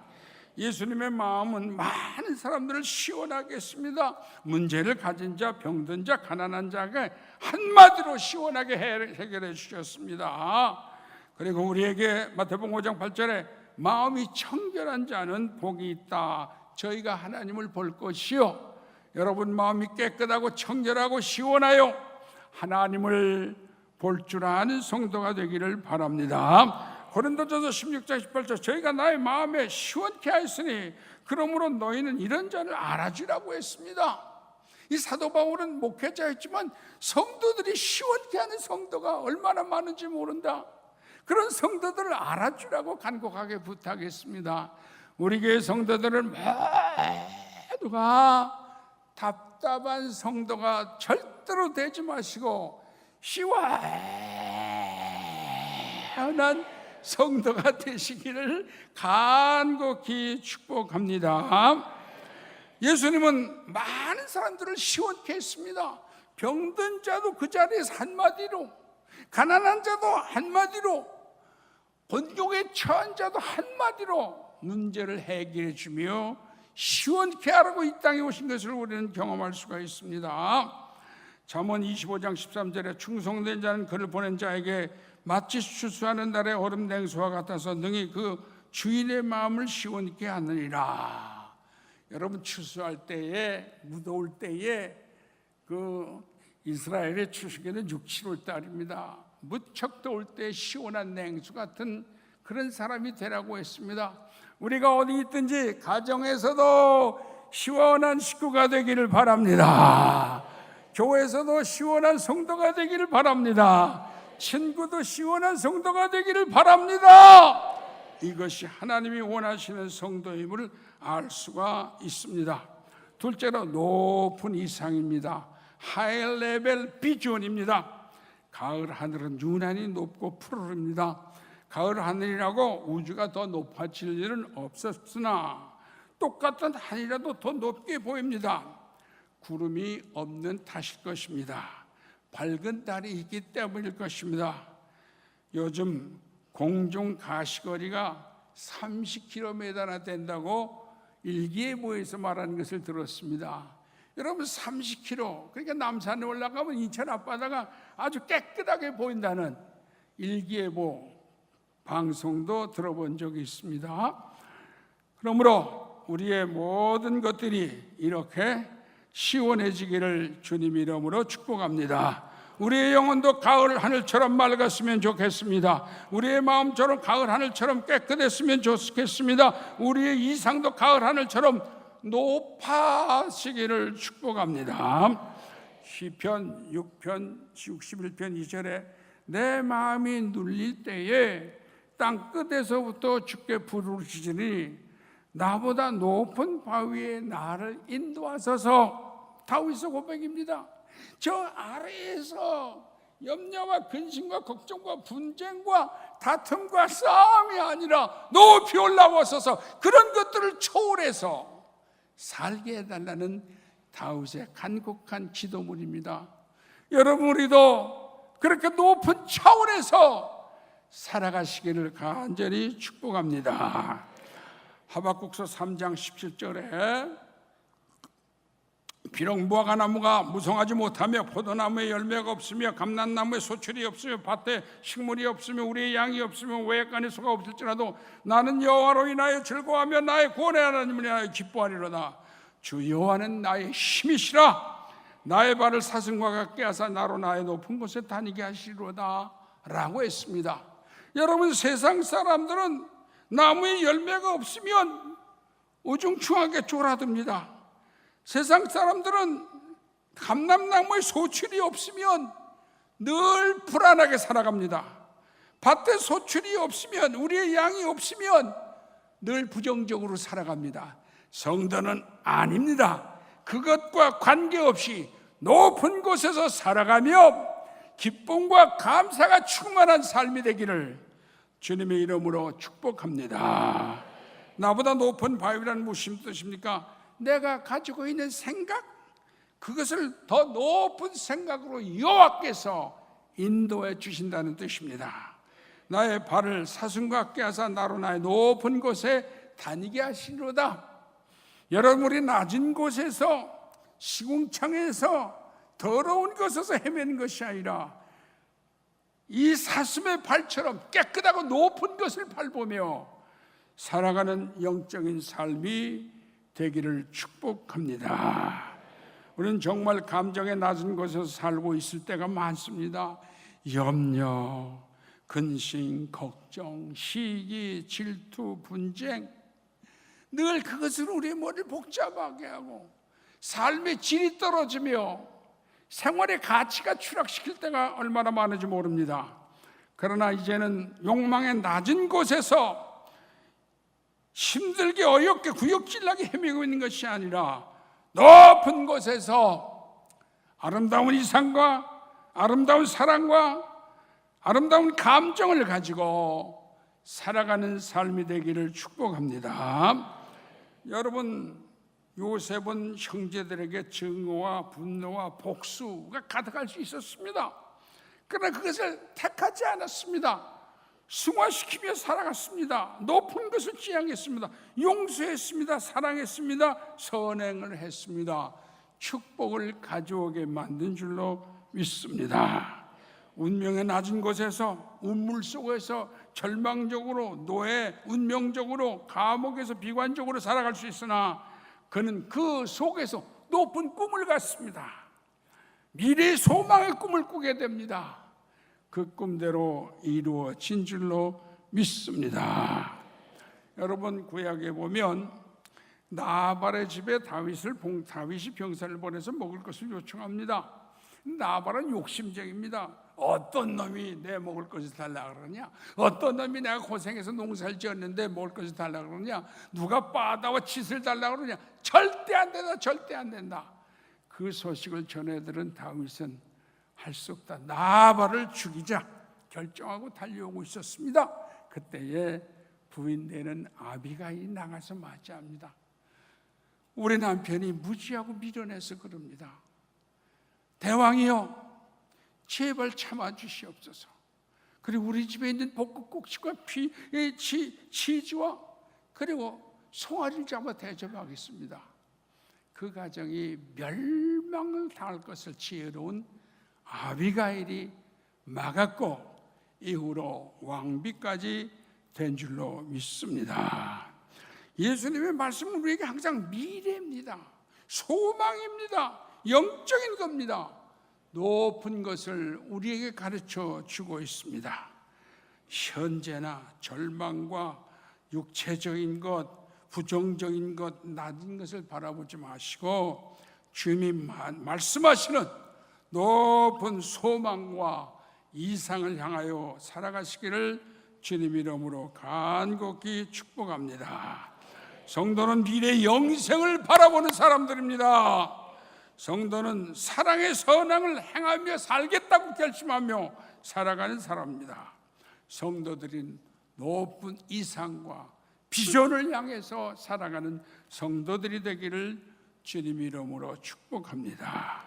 예수님의 마음은 많은 사람들을 시원하게 했습니다. 문제를 가진 자, 병든 자, 가난한 자가 한마디로 시원하게 해결해 주셨습니다. 그리고 우리에게 마태복음 5장 8절에 마음이 청결한 자는 복이 있다. 저희가 하나님을 볼 것이요. 여러분, 마음이 깨끗하고 청결하고 시원하여 하나님을 볼 줄 아는 성도가 되기를 바랍니다. 고린도전서 16장 18절 저희가 나의 마음에 시원케 하였으니 그러므로 너희는 이런 자를 알아주라고 했습니다. 이 사도 바울은 목회자였지만 성도들이 시원케 하는 성도가 얼마나 많은지 모른다. 그런 성도들을 알아주라고 간곡하게 부탁했습니다. 우리 교회 성도들은 모두가 답답한 성도가 절대로 되지 마시고 시원한 성도가 되시기를 간곡히 축복합니다. 예수님은 많은 사람들을 시원케 했습니다. 병든 자도 그 자리에서 한마디로, 가난한 자도 한마디로, 곤욕에 처한 자도 한마디로 문제를 해결해 주며 시원케 하라고 이 땅에 오신 것을 우리는 경험할 수가 있습니다. 잠언 25장 13절에 충성된 자는 그를 보낸 자에게 마치 추수하는 날의 얼음 냉수와 같아서 능히 그 주인의 마음을 시원케 하느니라. 여러분, 추수할 때에, 무더울 때에 그 이스라엘의 추수기는 6, 7월 달입니다. 무척 더울 때 시원한 냉수 같은 그런 사람이 되라고 했습니다. 우리가 어디 있든지 가정에서도 시원한 식구가 되기를 바랍니다. 교회에서도 시원한 성도가 되기를 바랍니다. 친구도 시원한 성도가 되기를 바랍니다. 이것이 하나님이 원하시는 성도임을 알 수가 있습니다. 둘째로 높은 이상입니다. 하이 레벨 비전입니다. 가을 하늘은 유난히 높고 푸르릅니다. 가을 하늘이라고 우주가 더 높아질 일은 없었으나 똑같은 하늘이라도 더 높게 보입니다. 구름이 없는 탓일 것입니다. 밝은 달이 있기 때문일 것입니다. 요즘 공중 가시거리가 30km나 된다고 일기예보에서 말하는 것을 들었습니다. 여러분, 30km, 그러니까 남산에 올라가면 인천 앞바다가 아주 깨끗하게 보인다는 일기예보 방송도 들어본 적이 있습니다. 그러므로 우리의 모든 것들이 이렇게 시원해지기를 주님 이름으로 축복합니다. 우리의 영혼도 가을 하늘처럼 맑았으면 좋겠습니다. 우리의 마음처럼 가을 하늘처럼 깨끗했으면 좋겠습니다. 우리의 이상도 가을 하늘처럼 높아지기를 축복합니다. 시편 6편 61편 2절에 내 마음이 눌릴 때에 땅끝에서부터 주께 부르짖으니 나보다 높은 바위에 나를 인도하소서. 다윗의 고백입니다. 저 아래에서 염려와 근심과 걱정과 분쟁과 다툼과 싸움이 아니라 높이 올라와서서 그런 것들을 초월해서 살게 해달라는 다윗의 간곡한 기도문입니다. 여러분, 우리도 그렇게 높은 차원에서 살아가시기를 간절히 축복합니다. 하박국서 3장 17절에 비록 무화과나무가 무성하지 못하며 포도나무에 열매가 없으며 감람나무에 소출이 없으며 밭에 식물이 없으며 우리의 양이 없으며 외양간에 소가 없을지라도 나는 여호와로 인하여 즐거워하며 나의 구원의 하나님을 인하여 기뻐하리로다. 주 여호와는 나의 힘이시라. 나의 발을 사슴과 같게 하사 나로 나의 높은 곳에 다니게 하시리로다 라고 했습니다. 여러분, 세상 사람들은 나무에 열매가 없으면 우중충하게 졸아듭니다. 세상 사람들은 감람나무에 소출이 없으면 늘 불안하게 살아갑니다. 밭에 소출이 없으면, 우리의 양이 없으면 늘 부정적으로 살아갑니다. 성도는 아닙니다. 그것과 관계없이 높은 곳에서 살아가며 기쁨과 감사가 충만한 삶이 되기를 주님의 이름으로 축복합니다. 나보다 높은 바위라는 무슨 뜻입니까? 내가 가지고 있는 생각, 그것을 더 높은 생각으로 여호와께서 인도해 주신다는 뜻입니다. 나의 발을 사슴과 같게 하사 나로 나의 높은 곳에 다니게 하시리로다. 여러분, 우리 낮은 곳에서, 시궁창에서, 더러운 곳에서 헤매는 것이 아니라 이 사슴의 발처럼 깨끗하고 높은 것을 밟으며 살아가는 영적인 삶이 되기를 축복합니다. 우리는 정말 감정의 낮은 곳에서 살고 있을 때가 많습니다. 염려, 근심, 걱정, 시기, 질투, 분쟁, 늘 그것으로 우리의 머리를 복잡하게 하고 삶의 질이 떨어지며 생활의 가치가 추락시킬 때가 얼마나 많은지 모릅니다. 그러나 이제는 욕망의 낮은 곳에서 힘들게 어렵게 구역질나게 헤매고 있는 것이 아니라 높은 곳에서 아름다운 이상과 아름다운 사랑과 아름다운 감정을 가지고 살아가는 삶이 되기를 축복합니다. 여러분, 요셉은 형제들에게 증오와 분노와 복수가 가득할 수 있었습니다. 그러나 그것을 택하지 않았습니다. 승화시키며 살아갔습니다. 높은 것을 지향했습니다. 용서했습니다. 사랑했습니다. 선행을 했습니다. 축복을 가져오게 만든 줄로 믿습니다. 운명의 낮은 곳에서, 운물 속에서 절망적으로, 노예, 운명적으로, 감옥에서 비관적으로 살아갈 수 있으나 그는 그 속에서 높은 꿈을 갖습니다. 미래의 소망의 꿈을 꾸게 됩니다. 그 꿈대로 이루어진 줄로 믿습니다. 여러분, 구약에 보면 나발의 집에 다윗이 병사를 보내서 먹을 것을 요청합니다. 나발은 욕심쟁입니다. 어떤 놈이 내 먹을 것을 달라 그러냐? 어떤 놈이 내가 고생해서 농사를 지었는데 먹을 것을 달라 그러냐? 누가 바다와 칫을 달라 그러냐? 절대 안 된다, 절대 안 된다. 그 소식을 전해들은 다윗은 할 수 없다, 나발을 죽이자 결정하고 달려오고 있었습니다. 그때에 부인 되는 아비가일이 나가서 맞이합니다. 우리 남편이 무지하고 미련해서 그럽니다. 대왕이여, 제발 참아주시옵소서. 그리고 우리 집에 있는 볶음국수와 치즈와 그리고 송아리를 잡아 대접하겠습니다. 그 가정이 멸망을 당할 것을 지혜로운 아비가일이 막았고 이후로 왕비까지 된 줄로 믿습니다. 예수님의 말씀은 우리에게 항상 미래입니다. 소망입니다. 영적인 겁니다. 높은 것을 우리에게 가르쳐 주고 있습니다. 현재나 절망과 육체적인 것, 부정적인 것, 낮은 것을 바라보지 마시고 주님이 말씀하시는 높은 소망과 이상을 향하여 살아가시기를 주님 이름으로 간곡히 축복합니다. 성도는 미래의 영생을 바라보는 사람들입니다. 성도는 사랑의 선행을 행하며 살겠다고 결심하며 살아가는 사람입니다. 성도들인 높은 이상과 비전을 향해서 살아가는 성도들이 되기를 주님 이름으로 축복합니다.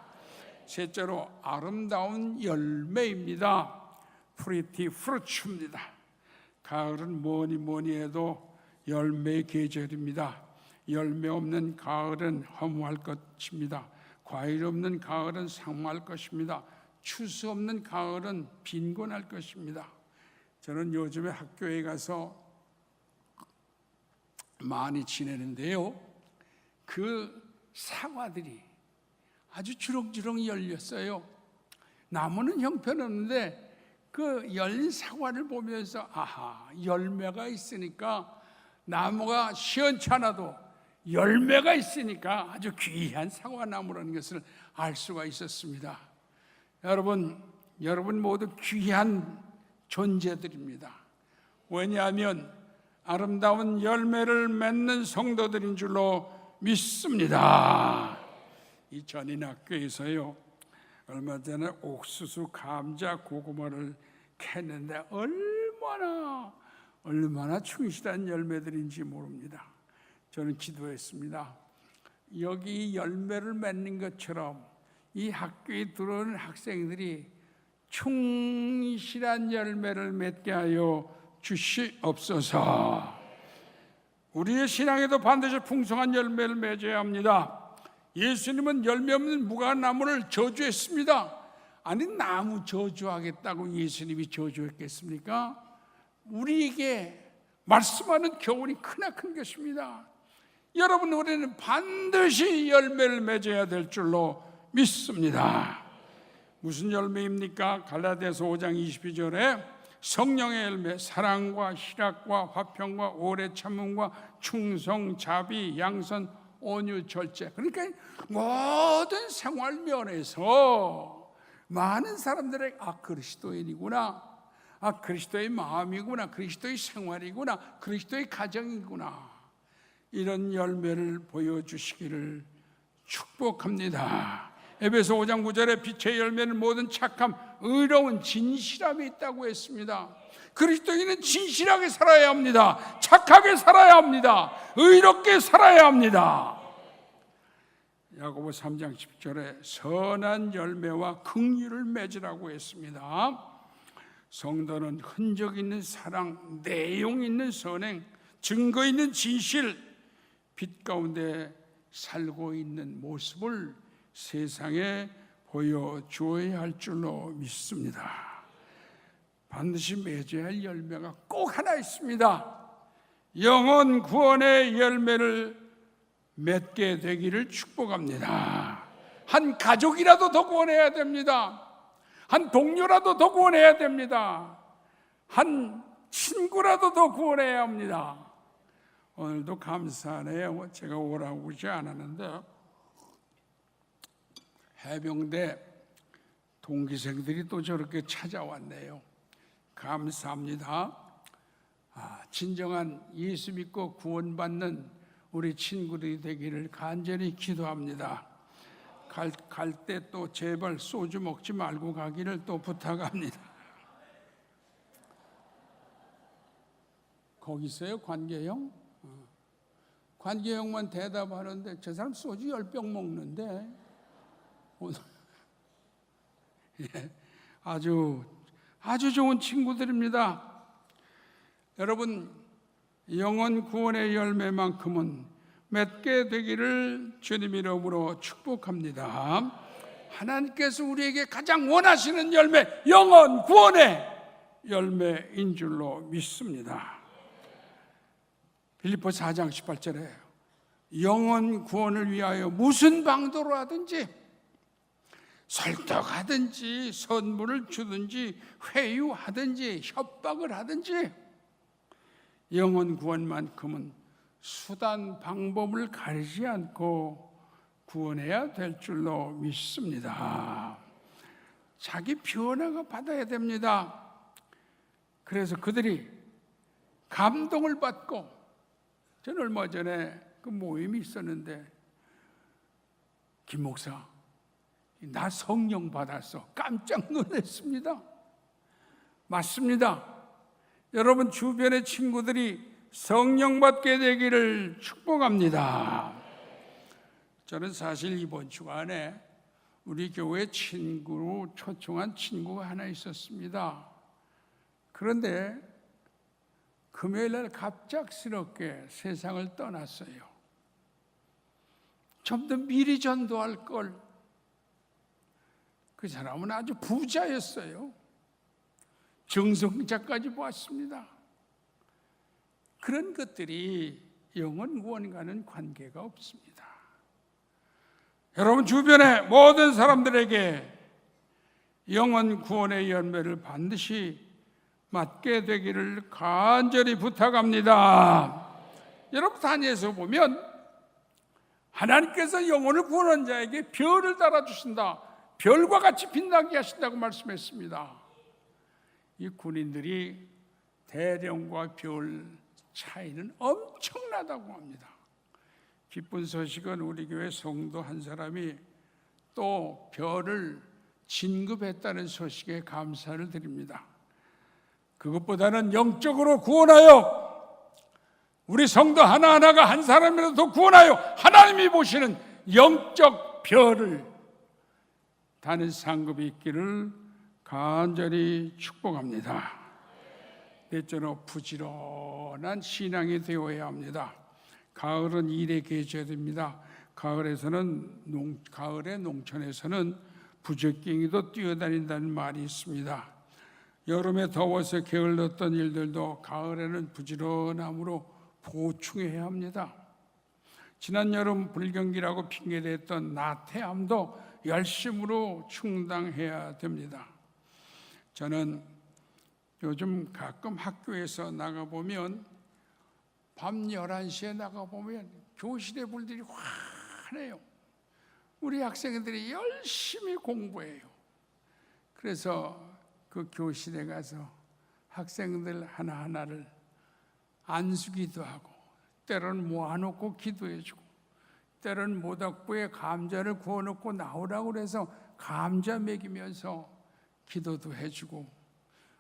셋째로 아름다운 열매입니다. 프리티 프루츠입니다. 가을은 뭐니 해도 열매의 계절입니다. 열매 없는 가을은 허무할 것입니다. 과일 없는 가을은 상무할 것입니다. 추수 없는 가을은 빈곤할 것입니다. 저는 요즘에 학교에 가서 많이 지내는데요, 그 사과들이 아주 주렁주렁 열렸어요. 나무는 형편없는데 그 열린 사과를 보면서 아하, 열매가 있으니까, 나무가 시원찮아도 열매가 있으니까 아주 귀한 사과나무라는 것을 알 수가 있었습니다. 여러분 모두 귀한 존재들입니다. 왜냐하면 아름다운 열매를 맺는 성도들인 줄로 믿습니다. 이 전인학교에서요, 얼마 전에 옥수수, 감자, 고구마를 캤는데 얼마나 충실한 열매들인지 모릅니다. 저는 기도했습니다. 여기 열매를 맺는 것처럼 이 학교에 들어오는 학생들이 충실한 열매를 맺게 하여 주시옵소서. 우리의 신앙에도 반드시 풍성한 열매를 맺어야 합니다. 예수님은 열매 없는 무화과나무를 저주했습니다. 아니, 나무 저주하겠다고 예수님이 저주했겠습니까? 우리에게 말씀하는 교훈이 크나큰 것입니다. 여러분, 우리는 반드시 열매를 맺어야 될 줄로 믿습니다. 무슨 열매입니까? 갈라디아서 5장 22절에 성령의 열매, 사랑과 희락과 화평과 오래 참음과 충성, 자비, 양선, 온유, 절제. 그러니까 모든 생활 면에서 많은 사람들에게 그리스도인이구나, 그리스도의 마음이구나, 그리스도의 생활이구나, 그리스도의 가정이구나, 이런 열매를 보여주시기를 축복합니다. 에베소 5장 9절에 빛의 열매는 모든 착함, 의로운 진실함이 있다고 했습니다. 그리스도인은 진실하게 살아야 합니다. 착하게 살아야 합니다. 의롭게 살아야 합니다. 야고보 3장 10절에 선한 열매와 긍휼을 맺으라고 했습니다. 성도는 흔적 있는 사랑, 내용 있는 선행, 증거 있는 진실, 빛 가운데 살고 있는 모습을 세상에 보여주어야 할 줄로 믿습니다. 반드시 맺어야 할 열매가 꼭 하나 있습니다. 영혼 구원의 열매를 맺게 되기를 축복합니다. 한 가족이라도 더 구원해야 됩니다. 한 동료라도 더 구원해야 됩니다. 한 친구라도 더 구원해야 합니다. 오늘도 감사하네요. 제가 오라고 그러지 않았는데 해병대 동기생들이 또 저렇게 찾아왔네요. 감사합니다. 진정한 예수 믿고 구원받는 우리 친구들이 되기를 간절히 기도합니다. 갈 때 또 제발 소주 먹지 말고 가기를 또 부탁합니다. 거기 있어요? 관계형? 관계형만 대답하는데 저 사람 소주 10병 먹는데 오늘 아주 좋은 친구들입니다. 여러분, 영혼 구원의 열매만큼은 맺게 되기를 주님 이름으로 축복합니다. 하나님께서 우리에게 가장 원하시는 열매, 영혼 구원의 열매인 줄로 믿습니다. 빌립보서 4장 18절에 영혼 구원을 위하여 무슨 방도로 하든지 설득하든지 선물을 주든지 회유하든지 협박을 하든지 영혼 구원만큼은 수단 방법을 가리지 않고 구원해야 될 줄로 믿습니다. 자기 변화가 받아야 됩니다. 그래서 그들이 감동을 받고, 저는 얼마 전에 그 모임이 있었는데 김 목사 나 성령 받았어. 깜짝 놀랐습니다. 맞습니다. 여러분 주변의 친구들이 성령 받게 되기를 축복합니다. 저는 사실 이번 주간에 우리 교회 친구로 초청한 친구가 하나 있었습니다. 그런데 금요일 날 갑작스럽게 세상을 떠났어요. 좀 더 미리 전도할 걸. 그 사람은 아주 부자였어요. 정성자까지 보았습니다. 그런 것들이 영혼 구원과는 관계가 없습니다. 여러분 주변의 모든 사람들에게 영혼 구원의 열매를 반드시 맞게 되기를 간절히 부탁합니다. 여러분 다니엘서 보면 하나님께서 영혼을 구원한 자에게 별을 달아주신다. 별과 같이 빛나게 하신다고 말씀했습니다. 이 군인들이 대령과 별 차이는 엄청나다고 합니다. 기쁜 소식은 우리 교회 성도 한 사람이 또 별을 진급했다는 소식에 감사를 드립니다. 그것보다는 영적으로 구원하여 우리 성도 하나하나가 한 사람이라도 더 구원하여 하나님이 보시는 영적 별을 다는 상급이 있기를 간절히 축복합니다. 넷째로 부지런한 신앙이 되어야 합니다. 가을은 일의 계절입니다. 가을의 농촌에서는 부적갱이도 뛰어다닌다는 말이 있습니다. 여름에 더워서 게을렀던 일들도 가을에는 부지런함으로 보충해야 합니다. 지난 여름 불경기라고 핑계댔던 나태함도 열심으로 충당해야 됩니다. 저는 요즘 가끔 학교에서 나가보면 밤 11시에 나가보면 교실에 불들이 환해요. 우리 학생들이 열심히 공부해요. 그래서 그 교실에 가서 학생들 하나하나를 안수기도 하고, 때로는 모아놓고 기도해주고, 때로는 모닥불에 감자를 구워놓고 나오라고 그래서 감자 먹이면서 기도도 해주고,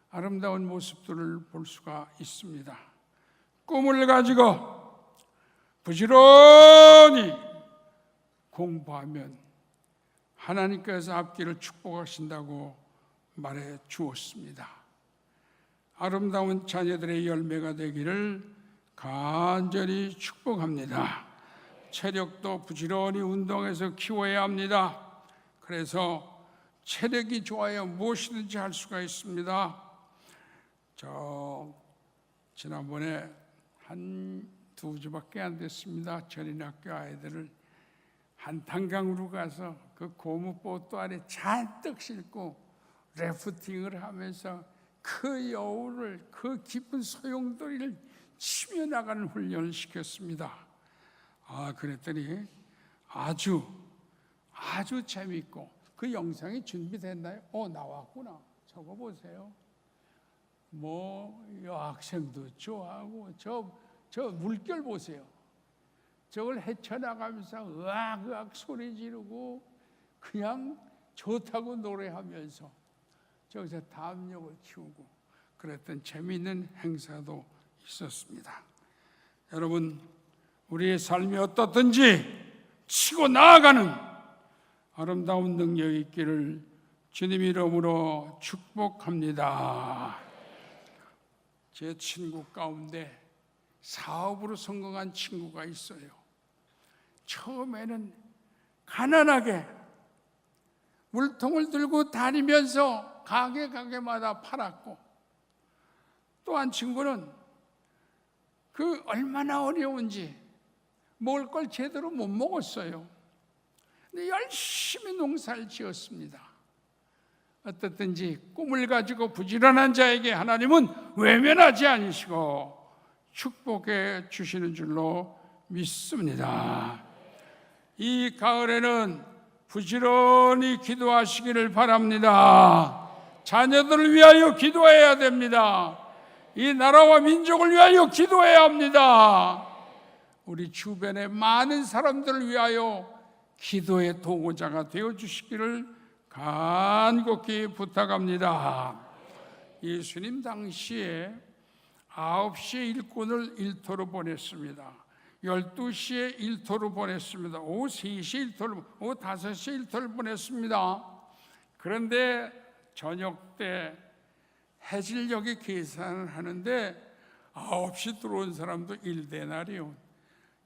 아름다운 모습들을 볼 수가 있습니다. 꿈을 가지고 부지런히 공부하면 하나님께서 앞길을 축복하신다고 말해 주었습니다. 아름다운 자녀들의 열매가 되기를 간절히 축복합니다. 체력도 부지런히 운동해서 키워야 합니다. 그래서 체력이 좋아야 무엇이든지 할 수가 있습니다. 지난번에 한 2주밖에 안 됐습니다. 전인학교 아이들을 한탄강으로 가서 그 고무보트 안에 잔뜩 싣고 래프팅을 하면서 그 여우를, 그 깊은 소용돌이를 치며 나가는 훈련을 시켰습니다. 그랬더니 아주 재미있고, 그 영상이 준비됐나요? 나왔구나. 저거 보세요. 여학생도 좋아하고, 저 물결 보세요. 저걸 헤쳐나가면서 으악 소리 지르고 그냥 좋다고 노래하면서 저기서 담력을 키우고 그랬던 재미있는 행사도 있었습니다. 여러분, 우리의 삶이 어떻든지 치고 나아가는 아름다운 능력이 있기를 주님 이름으로 축복합니다. 제 친구 가운데 사업으로 성공한 친구가 있어요. 처음에는 가난하게 물통을 들고 다니면서 가게마다 팔았고, 또 한 친구는 그 얼마나 어려운지 먹을 걸 제대로 못 먹었어요. 근데 열심히 농사를 지었습니다. 어떻든지 꿈을 가지고 부지런한 자에게 하나님은 외면하지 않으시고 축복해 주시는 줄로 믿습니다. 이 가을에는 부지런히 기도하시기를 바랍니다. 자녀들을 위하여 기도해야 됩니다. 이 나라와 민족을 위하여 기도해야 합니다. 우리 주변의 많은 사람들을 위하여 기도의 도구자가 되어주시기를 간곡히 부탁합니다. 예수님 당시에 9시에 일꾼을 일터로 보냈습니다. 12시에 일터로 보냈습니다. 오후 3시에 일터로, 오후 5시에 일터를 보냈습니다. 그런데 저녁 때 해질녘에 계산을 하는데 9시 들어온 사람도 1데나리온,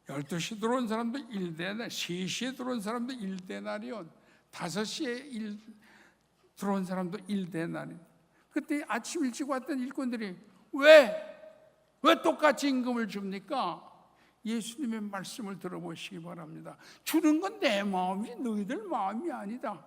12시 들어온 사람도 1데나리온, 3시에 들어온 사람도 1데나리온, 5시에 들어온 사람도 1데나리온. 그때 아침 일찍 왔던 일꾼들이 왜 똑같이 임금을 줍니까? 예수님의 말씀을 들어보시기 바랍니다. 주는 건 내 마음이 너희들 마음이 아니다.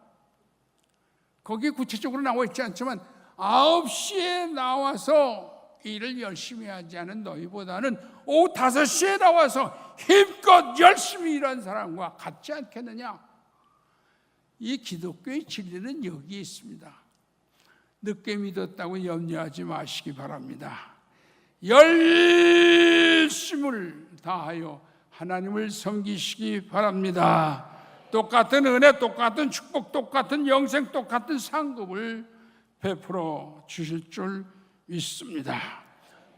거기에 구체적으로 나와 있지 않지만 9시에 나와서 일을 열심히 하지 않은 너희보다는 오후 5시에 나와서 힘껏 열심히 일한 사람과 같지 않겠느냐? 이 기독교의 진리는 여기에 있습니다. 늦게 믿었다고 염려하지 마시기 바랍니다. 열심을 다하여 하나님을 섬기시기 바랍니다. 똑같은 은혜, 똑같은 축복, 똑같은 영생, 똑같은 상급을 베풀어 주실 줄 믿습니다.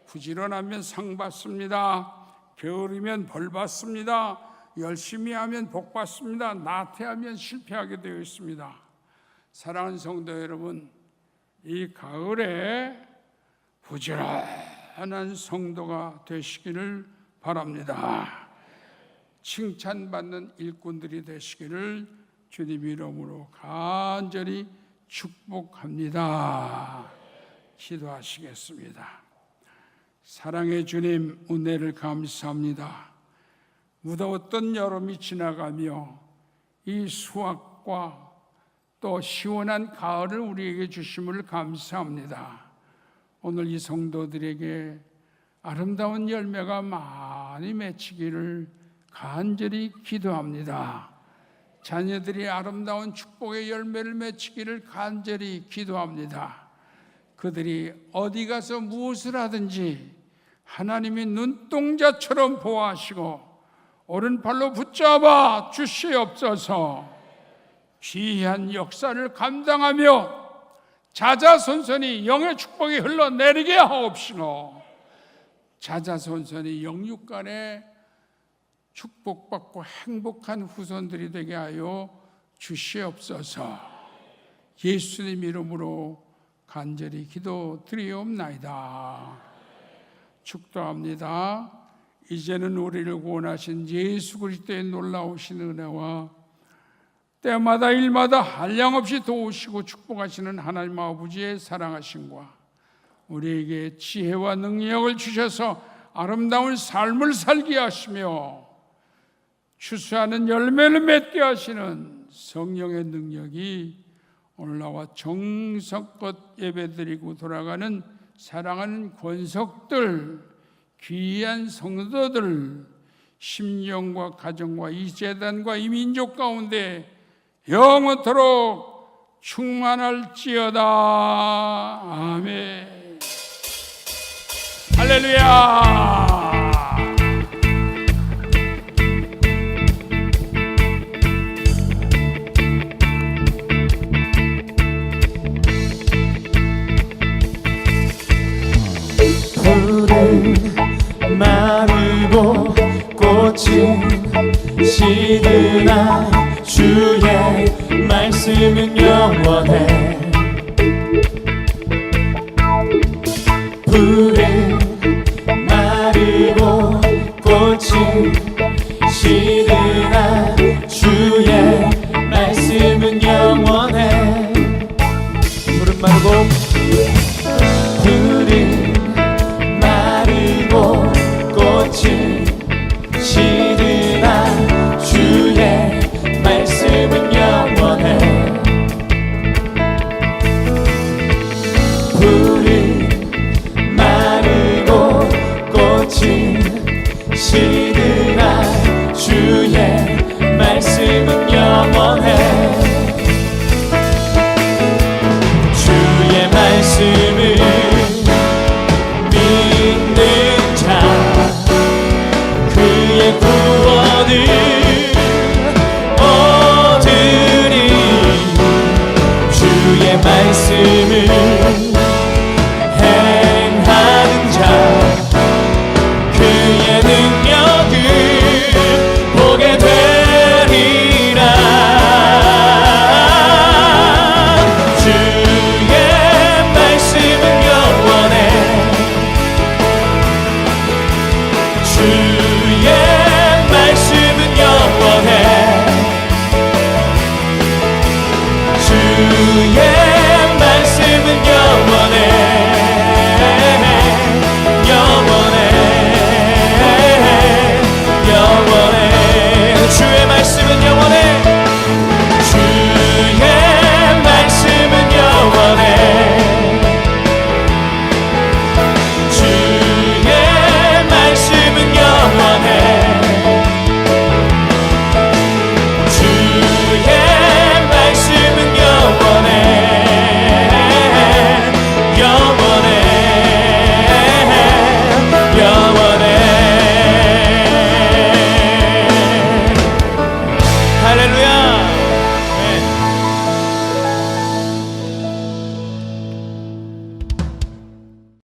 부지런하면 상 받습니다. 게으르면 벌 받습니다. 열심히 하면 복 받습니다. 나태하면 실패하게 되어 있습니다. 사랑하는 성도 여러분, 이 가을에 부지런한 성도가 되시기를 바랍니다. 칭찬받는 일꾼들이 되시기를 주님 이름으로 간절히 축복합니다. 기도하시겠습니다. 사랑의 주님, 은혜를 감사합니다. 무더웠던 여름이 지나가며 이 수확과 또 시원한 가을을 우리에게 주심을 감사합니다. 오늘 이 성도들에게 아름다운 열매가 많이 맺히기를 간절히 기도합니다. 자녀들이 아름다운 축복의 열매를 맺히기를 간절히 기도합니다. 그들이 어디 가서 무엇을 하든지 하나님이 눈동자처럼 보호하시고 오른팔로 붙잡아 주시옵소서. 귀한 역사를 감당하며 자자손손이 영의 축복이 흘러내리게 하옵시고 자자손손이 영육간에 축복받고 행복한 후손들이 되게 하여 주시옵소서. 예수님 이름으로 간절히 기도드리옵나이다. 축도합니다. 이제는 우리를 구원하신 예수 그리스도의 놀라우신 은혜와 때마다 일마다 한량없이 도우시고 축복하시는 하나님 아버지의 사랑하심과 우리에게 지혜와 능력을 주셔서 아름다운 삶을 살게 하시며 추수하는 열매를 맺게 하시는 성령의 능력이 오늘 나와 정성껏 예배드리고 돌아가는 사랑하는 권속들, 귀한 성도들, 심령과 가정과 이 재단과 이 민족 가운데 영원토록 충만할지어다. 아멘. 할렐루야. 풀은 마르고 꽃은 시드나 주의 말씀은 영원해